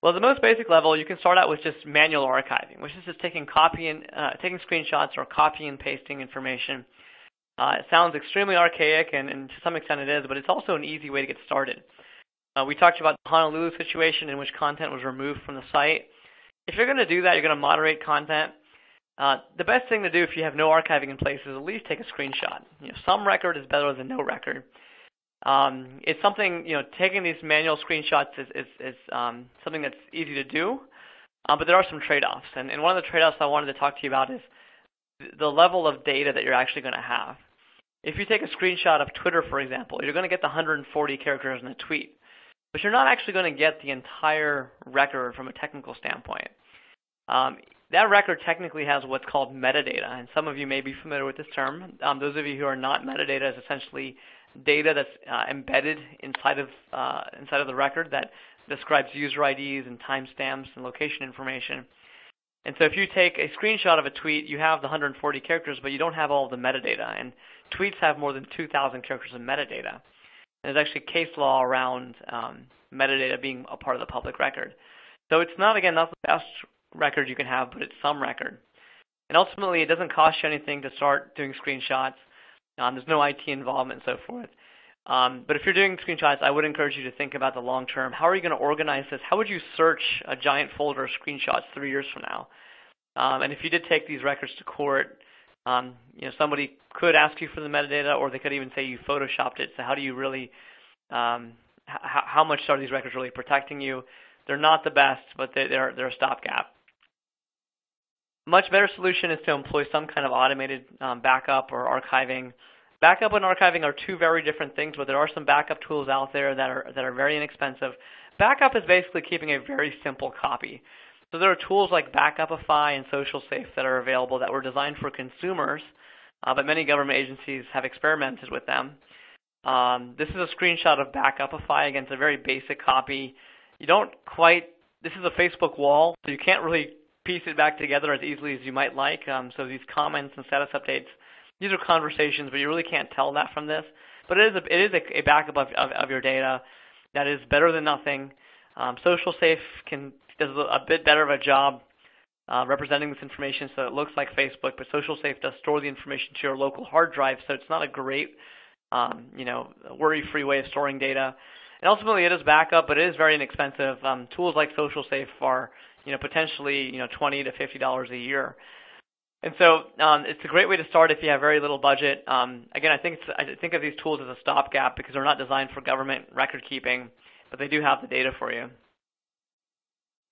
Well, at the most basic level, you can start out with just manual archiving, which is just taking screenshots or copy and pasting information. It sounds extremely archaic, and to some extent it is, but it's also an easy way to get started. We talked about the Honolulu situation in which content was removed from the site. If you're going to do that, you're going to moderate content. The best thing to do if you have no archiving in place is at least take a screenshot. Some record is better than no record. It's something, taking these manual screenshots is something that's easy to do, but there are some trade-offs. And one of the trade-offs I wanted to talk to you about is the level of data that you're actually going to have. If you take a screenshot of Twitter, for example, you're going to get the 140 characters in a tweet, but you're not actually going to get the entire record from a technical standpoint. That record technically has what's called metadata, and some of you may be familiar with this term. Those of you who are not, metadata is essentially data that's embedded inside of the record that describes user IDs and timestamps and location information. And so if you take a screenshot of a tweet, you have the 140 characters, but you don't have all of the metadata. And tweets have more than 2,000 characters of metadata. And there's actually case law around metadata being a part of the public record. So it's not the best record you can have, but it's some record. And ultimately, it doesn't cost you anything to start doing screenshots. There's no IT involvement and so forth. But if you're doing screenshots, I would encourage you to think about the long term. How are you going to organize this? How would you search a giant folder of screenshots 3 years from now? And if you did take these records to court, somebody could ask you for the metadata, or they could even say you photoshopped it. So how do you really, how much are these records really protecting you? They're not the best, but they're a stopgap. Much better solution is to employ some kind of automated backup or archiving. Backup and archiving are two very different things, but there are some backup tools out there that are very inexpensive. Backup is basically keeping a very simple copy. So there are tools like Backupify and SocialSafe that are available that were designed for consumers, but many government agencies have experimented with them. This is a screenshot of Backupify. Again, it's a very basic copy. This is a Facebook wall, so you can't really piece it back together as easily as you might like. So these comments and status updates, these are conversations, but you really can't tell that from this. But it is a backup of your data that is better than nothing. SocialSafe does a bit better of a job representing this information so it looks like Facebook, but SocialSafe does store the information to your local hard drive, so it's not a great worry-free way of storing data. And ultimately, it is backup, but it is very inexpensive. Tools like SocialSafe are, potentially, $20 to $50 a year. And so it's a great way to start if you have very little budget. Again, I think of these tools as a stopgap because they're not designed for government record keeping, but they do have the data for you.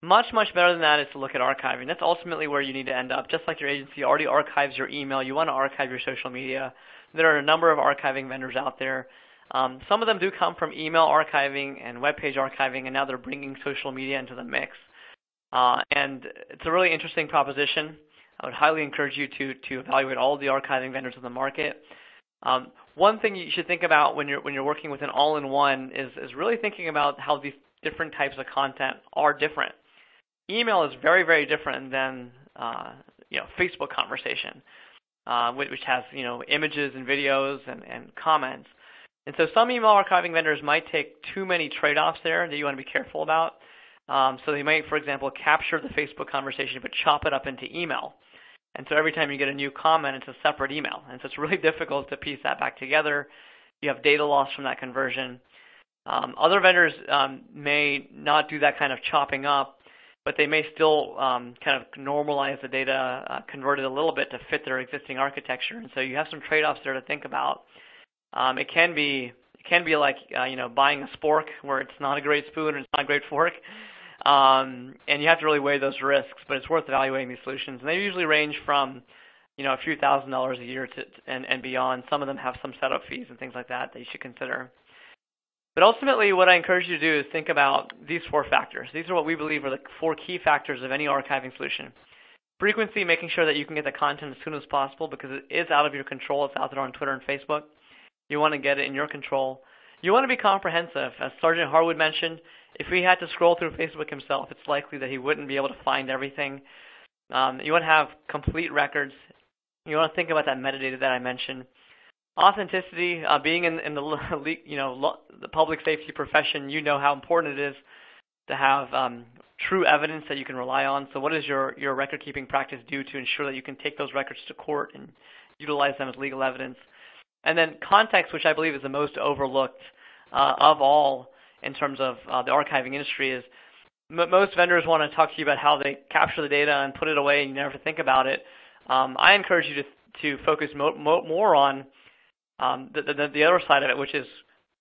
Much, much better than that is to look at archiving. That's ultimately where you need to end up. Just like your agency already archives your email, you want to archive your social media. There are a number of archiving vendors out there. Some of them do come from email archiving and web page archiving, and now they're bringing social media into the mix. And it's a really interesting proposition. I would highly encourage you to evaluate all of the archiving vendors in the market. One thing you should think about when you're working with an all-in-one is really thinking about how these different types of content are different. Email is very, very different than Facebook conversation, which has images and videos and comments. And so some email archiving vendors might take too many trade-offs there that you want to be careful about. So they might, for example, capture the Facebook conversation but chop it up into email. And so every time you get a new comment, it's a separate email. And so it's really difficult to piece that back together. You have data loss from that conversion. Other vendors may not do that kind of chopping up, but they may still kind of normalize the data, convert it a little bit to fit their existing architecture. And so you have some trade-offs there to think about. It can be like buying a spork where it's not a great spoon and it's not a great fork. And you have to really weigh those risks, but it's worth evaluating these solutions. And they usually range from, a few $1,000s a year and beyond. Some of them have some setup fees and things like that you should consider. But ultimately, what I encourage you to do is think about these 4 factors. These are what we believe are the 4 key factors of any archiving solution. Frequency, making sure that you can get the content as soon as possible because it is out of your control. It's out there on Twitter and Facebook. You want to get it in your control. You want to be comprehensive. As Sergeant Harwood mentioned, if he had to scroll through Facebook himself, it's likely that he wouldn't be able to find everything. You want to have complete records. You want to think about that metadata that I mentioned. Authenticity, being in the public safety profession, you know how important it is to have true evidence that you can rely on. So what does your record-keeping practice do to ensure that you can take those records to court and utilize them as legal evidence? And then context, which I believe is the most overlooked of all in terms of the archiving industry, is most vendors want to talk to you about how they capture the data and put it away and you never think about it. I encourage you to focus more on the other side of it, which is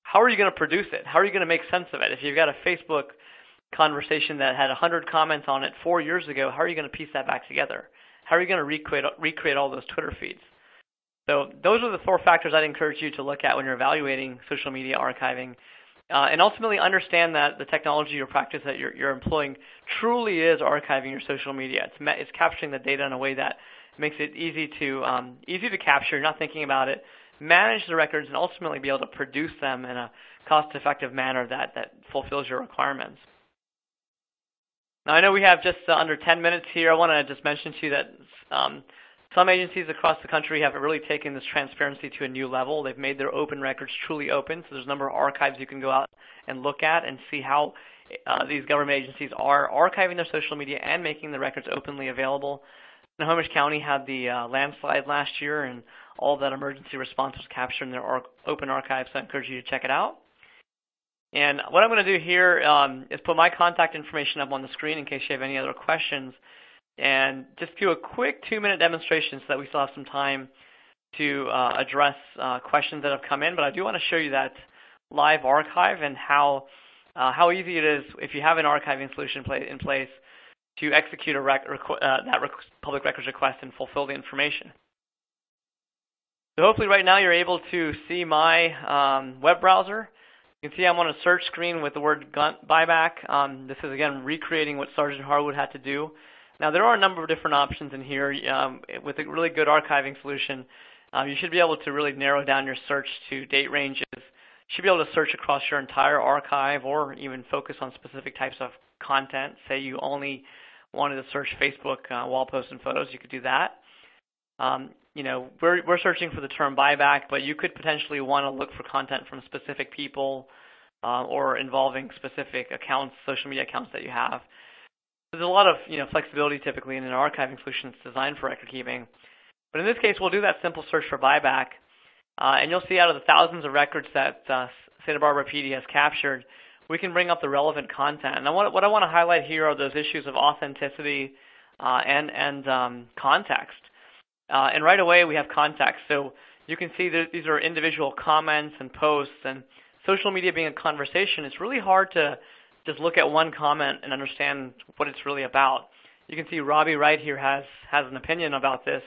how are you going to produce it? How are you going to make sense of it? If you've got a Facebook conversation that had 100 comments on it 4 years ago, how are you going to piece that back together? How are you going to recreate all those Twitter feeds? So those are the 4 factors I'd encourage you to look at when you're evaluating social media archiving. And ultimately understand that the technology or practice that you're employing truly is archiving your social media. It's capturing the data in a way that makes it easy to capture. You're not thinking about it. Manage the records and ultimately be able to produce them in a cost-effective manner that fulfills your requirements. Now, I know we have just under 10 minutes here. I want to just mention to you that some agencies across the country have really taken this transparency to a new level. They've made their open records truly open, so there's a number of archives you can go out and look at and see how these government agencies are archiving their social media and making the records openly available. Snohomish County had the landslide last year, and all of that emergency response was captured in their open archives, so I encourage you to check it out. And what I'm going to do here is put my contact information up on the screen in case you have any other questions, and just do a quick 2-minute demonstration so that we still have some time to address questions that have come in. But I do want to show you that live archive and how easy it is if you have an archiving solution in place to execute that public records request and fulfill the information. So hopefully right now you're able to see my web browser. You can see I'm on a search screen with the word buyback. This is, again, recreating what Sergeant Harwood had to do. Now, there are a number of different options in here. With a really good archiving solution, you should be able to really narrow down your search to date ranges. You should be able to search across your entire archive or even focus on specific types of content. Say you only wanted to search Facebook wall posts and photos, you could do that. We're searching for the term buyback, but you could potentially want to look for content from specific people or involving specific accounts, social media accounts that you have. There's a lot of flexibility typically in an archiving solution that's designed for record keeping. But in this case, we'll do that simple search for buyback, and you'll see out of the thousands of records that Santa Barbara PD has captured, we can bring up the relevant content. And what I want to highlight here are those issues of authenticity and context. And right away, we have context. So you can see that these are individual comments and posts. And social media being a conversation, it's really hard to just look at one comment and understand what it's really about. You can see Robbie right here has an opinion about this,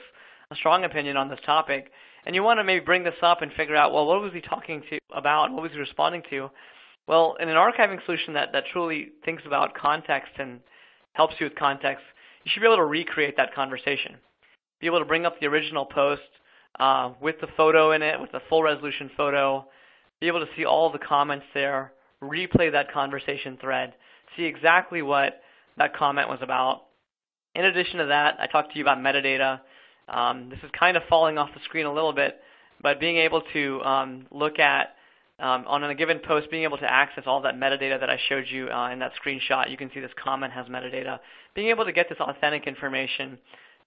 a strong opinion on this topic. And you want to maybe bring this up and figure out, well, what was he talking about? What was he responding to? Well, in an archiving solution that truly thinks about context and helps you with context, you should be able to recreate that conversation. Be able to bring up the original post with the photo in it, with the full resolution photo, be able to see all the comments there, replay that conversation thread, see exactly what that comment was about. In addition to that, I talked to you about metadata. This is kind of falling off the screen a little bit, but being able to look at, on a given post, being able to access all that metadata that I showed you in that screenshot. You can see this comment has metadata. Being able to get this authentic information.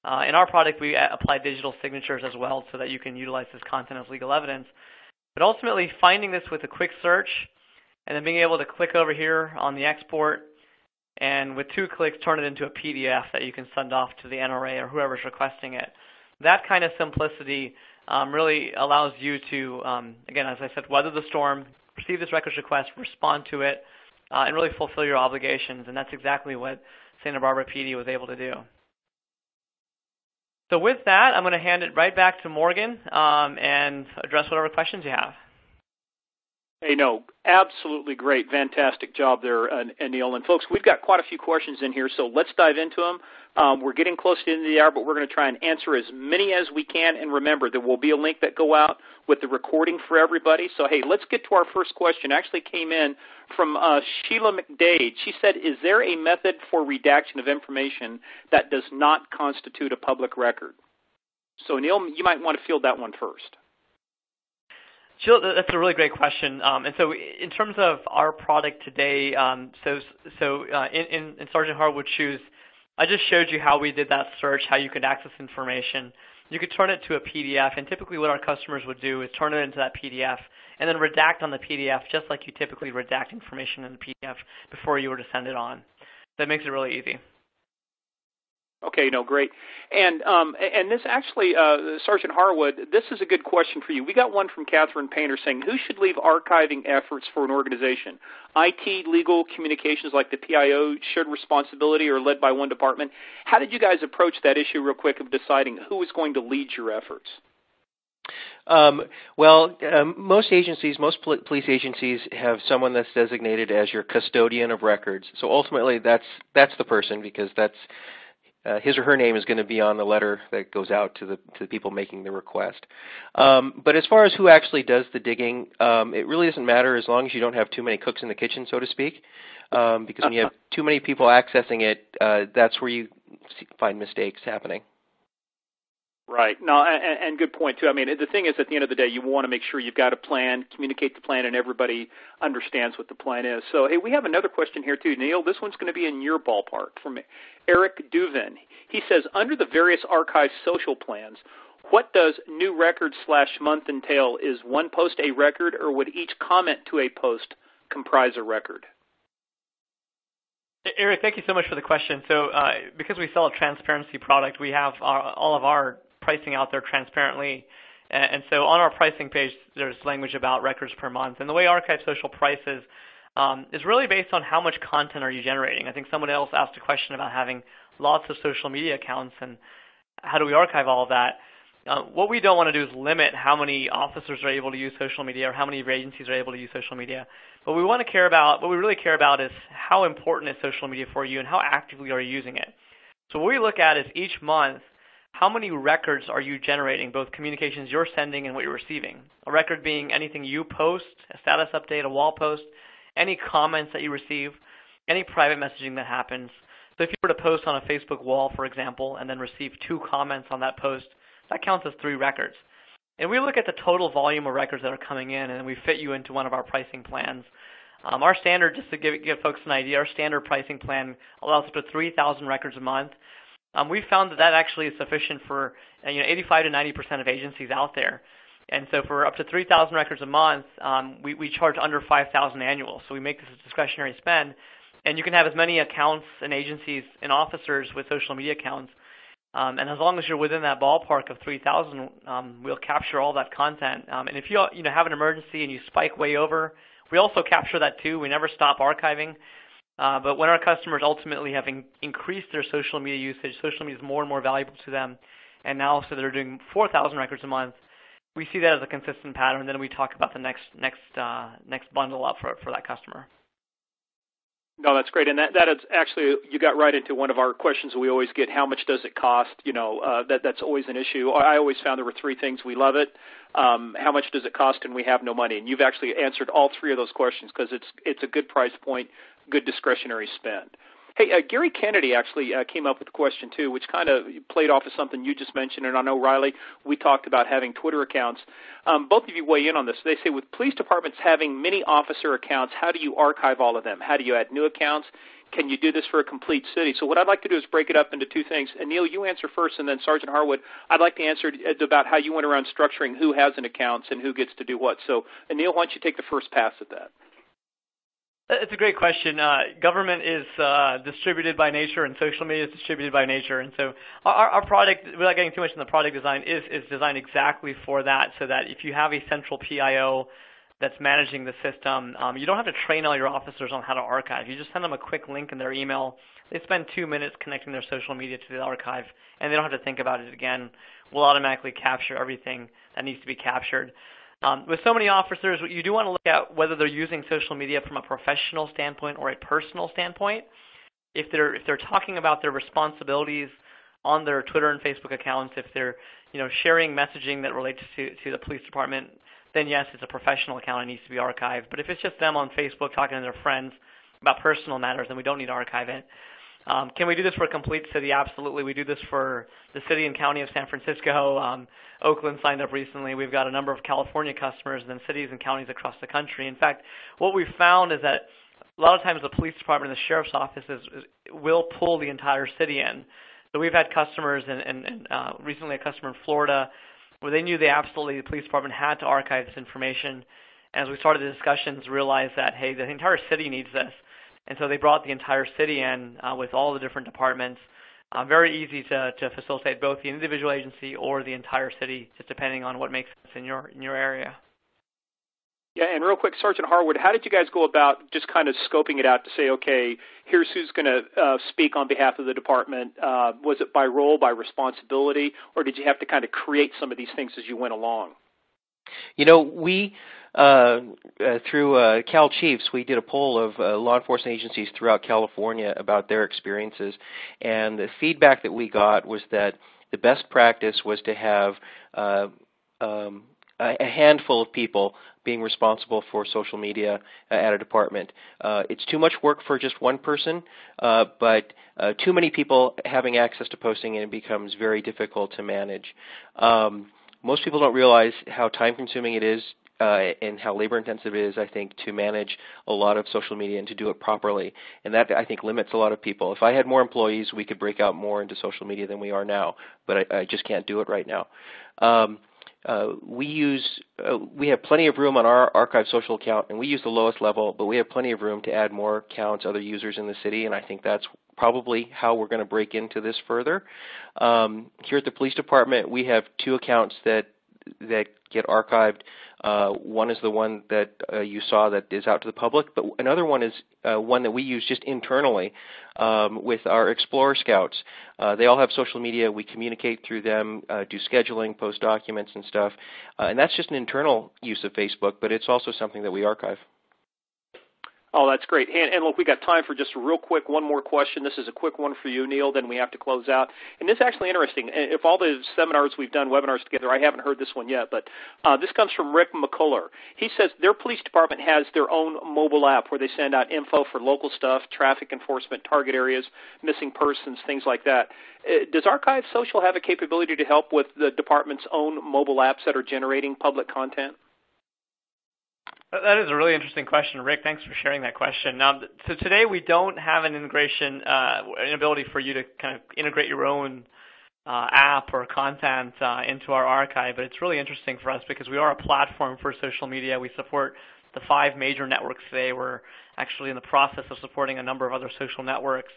In our product, we apply digital signatures as well so that you can utilize this content as legal evidence. But ultimately, finding this with a quick search and then being able to click over here on the export and with 2 clicks turn it into a PDF that you can send off to the NRA or whoever's requesting it. That kind of simplicity really allows you to, again, as I said, weather the storm, receive this records request, respond to it, and really fulfill your obligations. And that's exactly what Santa Barbara PD was able to do. So with that, I'm going to hand it right back to Morgan and address whatever questions you have. Hey, no, absolutely great. Fantastic job there, Neil. And folks, we've got quite a few questions in here, so let's dive into them. We're getting close to the end of the hour, but we're going to try and answer as many as we can. And remember, there will be a link that go out with the recording for everybody. So, hey, let's get to our first question. It actually came in from Sheila McDade. She said, is there a method for redaction of information that does not constitute a public record? So, Neil, you might want to field that one first. Jill, that's a really great question. And so in terms of our product today, in Sergeant Harwood's shoes, I just showed you how we did that search, how you could access information. You could turn it to a PDF, and typically what our customers would do is turn it into that PDF and then redact on the PDF just like you typically redact information in the PDF before you were to send it on. That makes it really easy. Okay, no, great. And this actually, Sergeant Harwood, this is a good question for you. We got one from Catherine Painter saying, who should leave archiving efforts for an organization? IT, legal, communications like the PIO, shared responsibility, or led by one department? How did you guys approach that issue real quick of deciding who was going to lead your efforts? Most agencies, most police agencies have someone that's designated as your custodian of records. So ultimately, that's the person, because that's his or her name is going to be on the letter that goes out to the people making the request. But as far as who actually does the digging, it really doesn't matter as long as you don't have too many cooks in the kitchen, so to speak. Because when you have too many people accessing it, that's where you find mistakes happening. Right. No, and good point, too. I mean, the thing is, at the end of the day, you want to make sure you've got a plan, communicate the plan, and everybody understands what the plan is. So, hey, we have another question here, too. Neil, this one's going to be in your ballpark from Eric Duvin. He says, under the various ArchiveSocial plans, what does new record /month entail? Is one post a record, or would each comment to a post comprise a record? Eric, thank you so much for the question. So because we sell a transparency product, we have all of our pricing out there transparently. And so on our pricing page, there's language about records per month. And the way ArchiveSocial prices is really based on how much content are you generating. I think someone else asked a question about having lots of social media accounts and how do we archive all of that. What we don't want to do is limit how many officers are able to use social media or how many agencies are able to use social media. What we really care about is how important is social media for you and how actively are you using it. So what we look at is each month, how many records are you generating, both communications you're sending and what you're receiving? A record being anything you post, a status update, a wall post, any comments that you receive, any private messaging that happens. So if you were to post on a Facebook wall, for example, and then receive 2 comments on that post, that counts as 3 records. And we look at the total volume of records that are coming in, and we fit you into one of our pricing plans. Our standard, just to give folks an idea, our standard pricing plan allows up to 3,000 records a month. We found that actually is sufficient for 85 to 90% of agencies out there. And so for up to 3,000 records a month, we charge under 5,000 annual. So we make this a discretionary spend. And you can have as many accounts and agencies and officers with social media accounts. And as long as you're within that ballpark of 3,000, we'll capture all that content. And if you have an emergency and you spike way over, we also capture that too. We never stop archiving. But when our customers ultimately have increased their social media usage, social media is more and more valuable to them, and now so they're doing 4,000 records a month, we see that as a consistent pattern. Then we talk about the next bundle up for that customer. No, that's great, and that is actually, you got right into one of our questions we always get: how much does it cost? That's always an issue. I always found there were 3 things: we love it, how much does it cost, and we have no money. And you've actually answered all 3 of those questions because it's a good price point, good discretionary spend. Hey, Gary Kennedy actually came up with a question, too, which kind of played off of something you just mentioned. And I know, Riley, we talked about having Twitter accounts. Both of you weigh in on this. They say, with police departments having many officer accounts, how do you archive all of them? How do you add new accounts? Can you do this for a complete city? So what I'd like to do is break it up into 2 things. And, Neil, you answer first, and then Sergeant Harwood, I'd like to answer about how you went around structuring who has an account and who gets to do what. So, Neil, why don't you take the first pass at that? It's a great question. Government is distributed by nature, and social media is distributed by nature. And so our product, without getting too much in the product design, is designed exactly for that, so that if you have a central PIO that's managing the system, you don't have to train all your officers on how to archive. You just send them a quick link in their email. They spend 2 minutes connecting their social media to the archive, and they don't have to think about it again. We'll automatically capture everything that needs to be captured. With so many officers, you do want to look at whether they're using social media from a professional standpoint or a personal standpoint. If they're talking about their responsibilities on their Twitter and Facebook accounts, if they're sharing messaging that relates to the police department, then yes, it's a professional account and needs to be archived. But if it's just them on Facebook talking to their friends about personal matters, then we don't need to archive it. Can we do this for a complete city? Absolutely. We do this for the city and county of San Francisco. Oakland signed up recently. We've got a number of California customers and then cities and counties across the country. In fact, what we've found is that a lot of times the police department and the sheriff's offices will pull the entire city in. So we've had customers, and recently a customer in Florida, where they knew the police department had to archive this information. And as we started the discussions, realized that, hey, the entire city needs this. And so they brought the entire city in with all the different departments. Very easy to facilitate both the individual agency or the entire city, just depending on what makes sense in your area. Yeah, and real quick, Sergeant Harwood, how did you guys go about just kind of scoping it out to say, okay, here's who's going to speak on behalf of the department? Was it by role, by responsibility, or did you have to kind of create some of these things as you went along? We through Cal Chiefs, we did a poll of law enforcement agencies throughout California about their experiences, and the feedback that we got was that the best practice was to have a handful of people being responsible for social media at a department. It's too much work for just one person, but too many people having access to posting, and it becomes very difficult to manage. Most people don't realize how time-consuming it is and how labor-intensive it is, I think, to manage a lot of social media and to do it properly. And that, I think, limits a lot of people. If I had more employees, we could break out more into social media than we are now, but I just can't do it right now. We have plenty of room on our ArchiveSocial account, and we use the lowest level, but we have plenty of room to add more accounts, other users in the city, and I think that's probably how we're going to break into this further. Here at the police department, we have 2 accounts that get archived. One is the one that you saw that is out to the public, but another one is one that we use just internally with our Explorer Scouts. They all have social media. We communicate through them, do scheduling, post documents and stuff, and that's just an internal use of Facebook, but it's also something that we archive. Oh, that's great. And look, we got time for just a real quick one more question. This is a quick one for you, Neil, then we have to close out. And this is actually interesting. If all the seminars we've done, webinars together, I haven't heard this one yet, but this comes from Rick McCuller. He says their police department has their own mobile app where they send out info for local stuff, traffic enforcement, target areas, missing persons, things like that. Does ArchiveSocial have a capability to help with the department's own mobile apps that are generating public content? That is a really interesting question, Rick. Thanks for sharing that question. So today we don't have an integration, an ability for you to kind of integrate your own app or content into our archive, but it's really interesting for us because we are a platform for social media. We support the 5 major networks today. We're actually in the process of supporting a number of other social networks.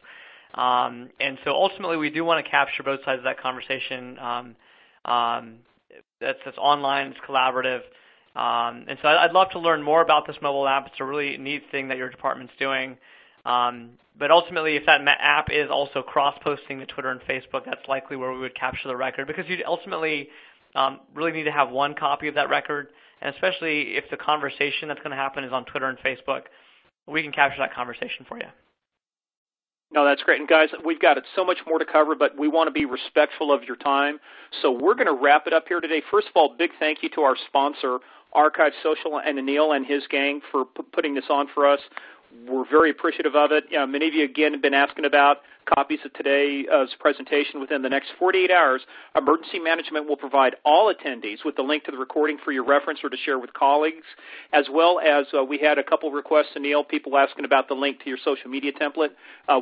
And so ultimately we do want to capture both sides of that conversation. That's online, it's collaborative. And so I'd love to learn more about this mobile app. It's a really neat thing that your department's doing. But ultimately, if that app is also cross-posting to Twitter and Facebook, that's likely where we would capture the record because you'd ultimately really need to have one copy of that record. And especially if the conversation that's going to happen is on Twitter and Facebook, we can capture that conversation for you. No, that's great. And guys, we've got so much more to cover, but we want to be respectful of your time. So we're going to wrap it up here today. First of all, big thank you to our sponsor, ArchiveSocial, and Anil and his gang for putting this on for us. We're very appreciative of it. Many of you, again, have been asking about copies of today's presentation. Within the next 48 hours, Emergency Management will provide all attendees with the link to the recording for your reference or to share with colleagues, as well as we had a couple requests, Anil, people asking about the link to your social media template.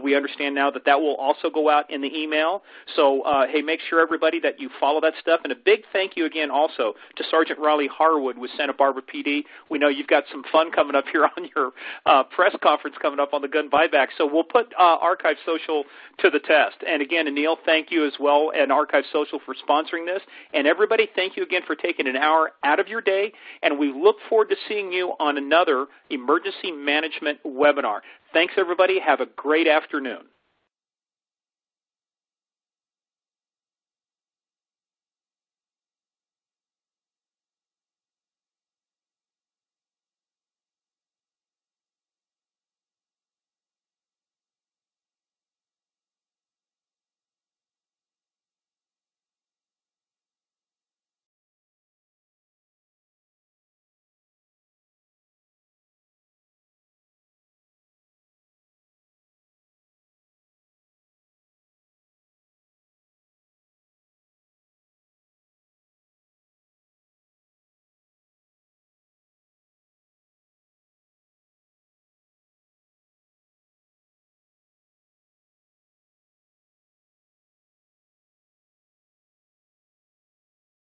We understand now that that will also go out in the email. So, hey, make sure, everybody, that you follow that stuff. And a big thank you again also to Sergeant Riley Harwood with Santa Barbara PD. We know you've got some fun coming up here on your press conference coming up on the gun buyback. So we'll put ArchiveSocial to the test. And again, Anil, thank you as well, and ArchiveSocial for sponsoring this. And everybody, thank you again for taking an hour out of your day. And we look forward to seeing you on another emergency management webinar. Thanks, everybody. Have a great afternoon.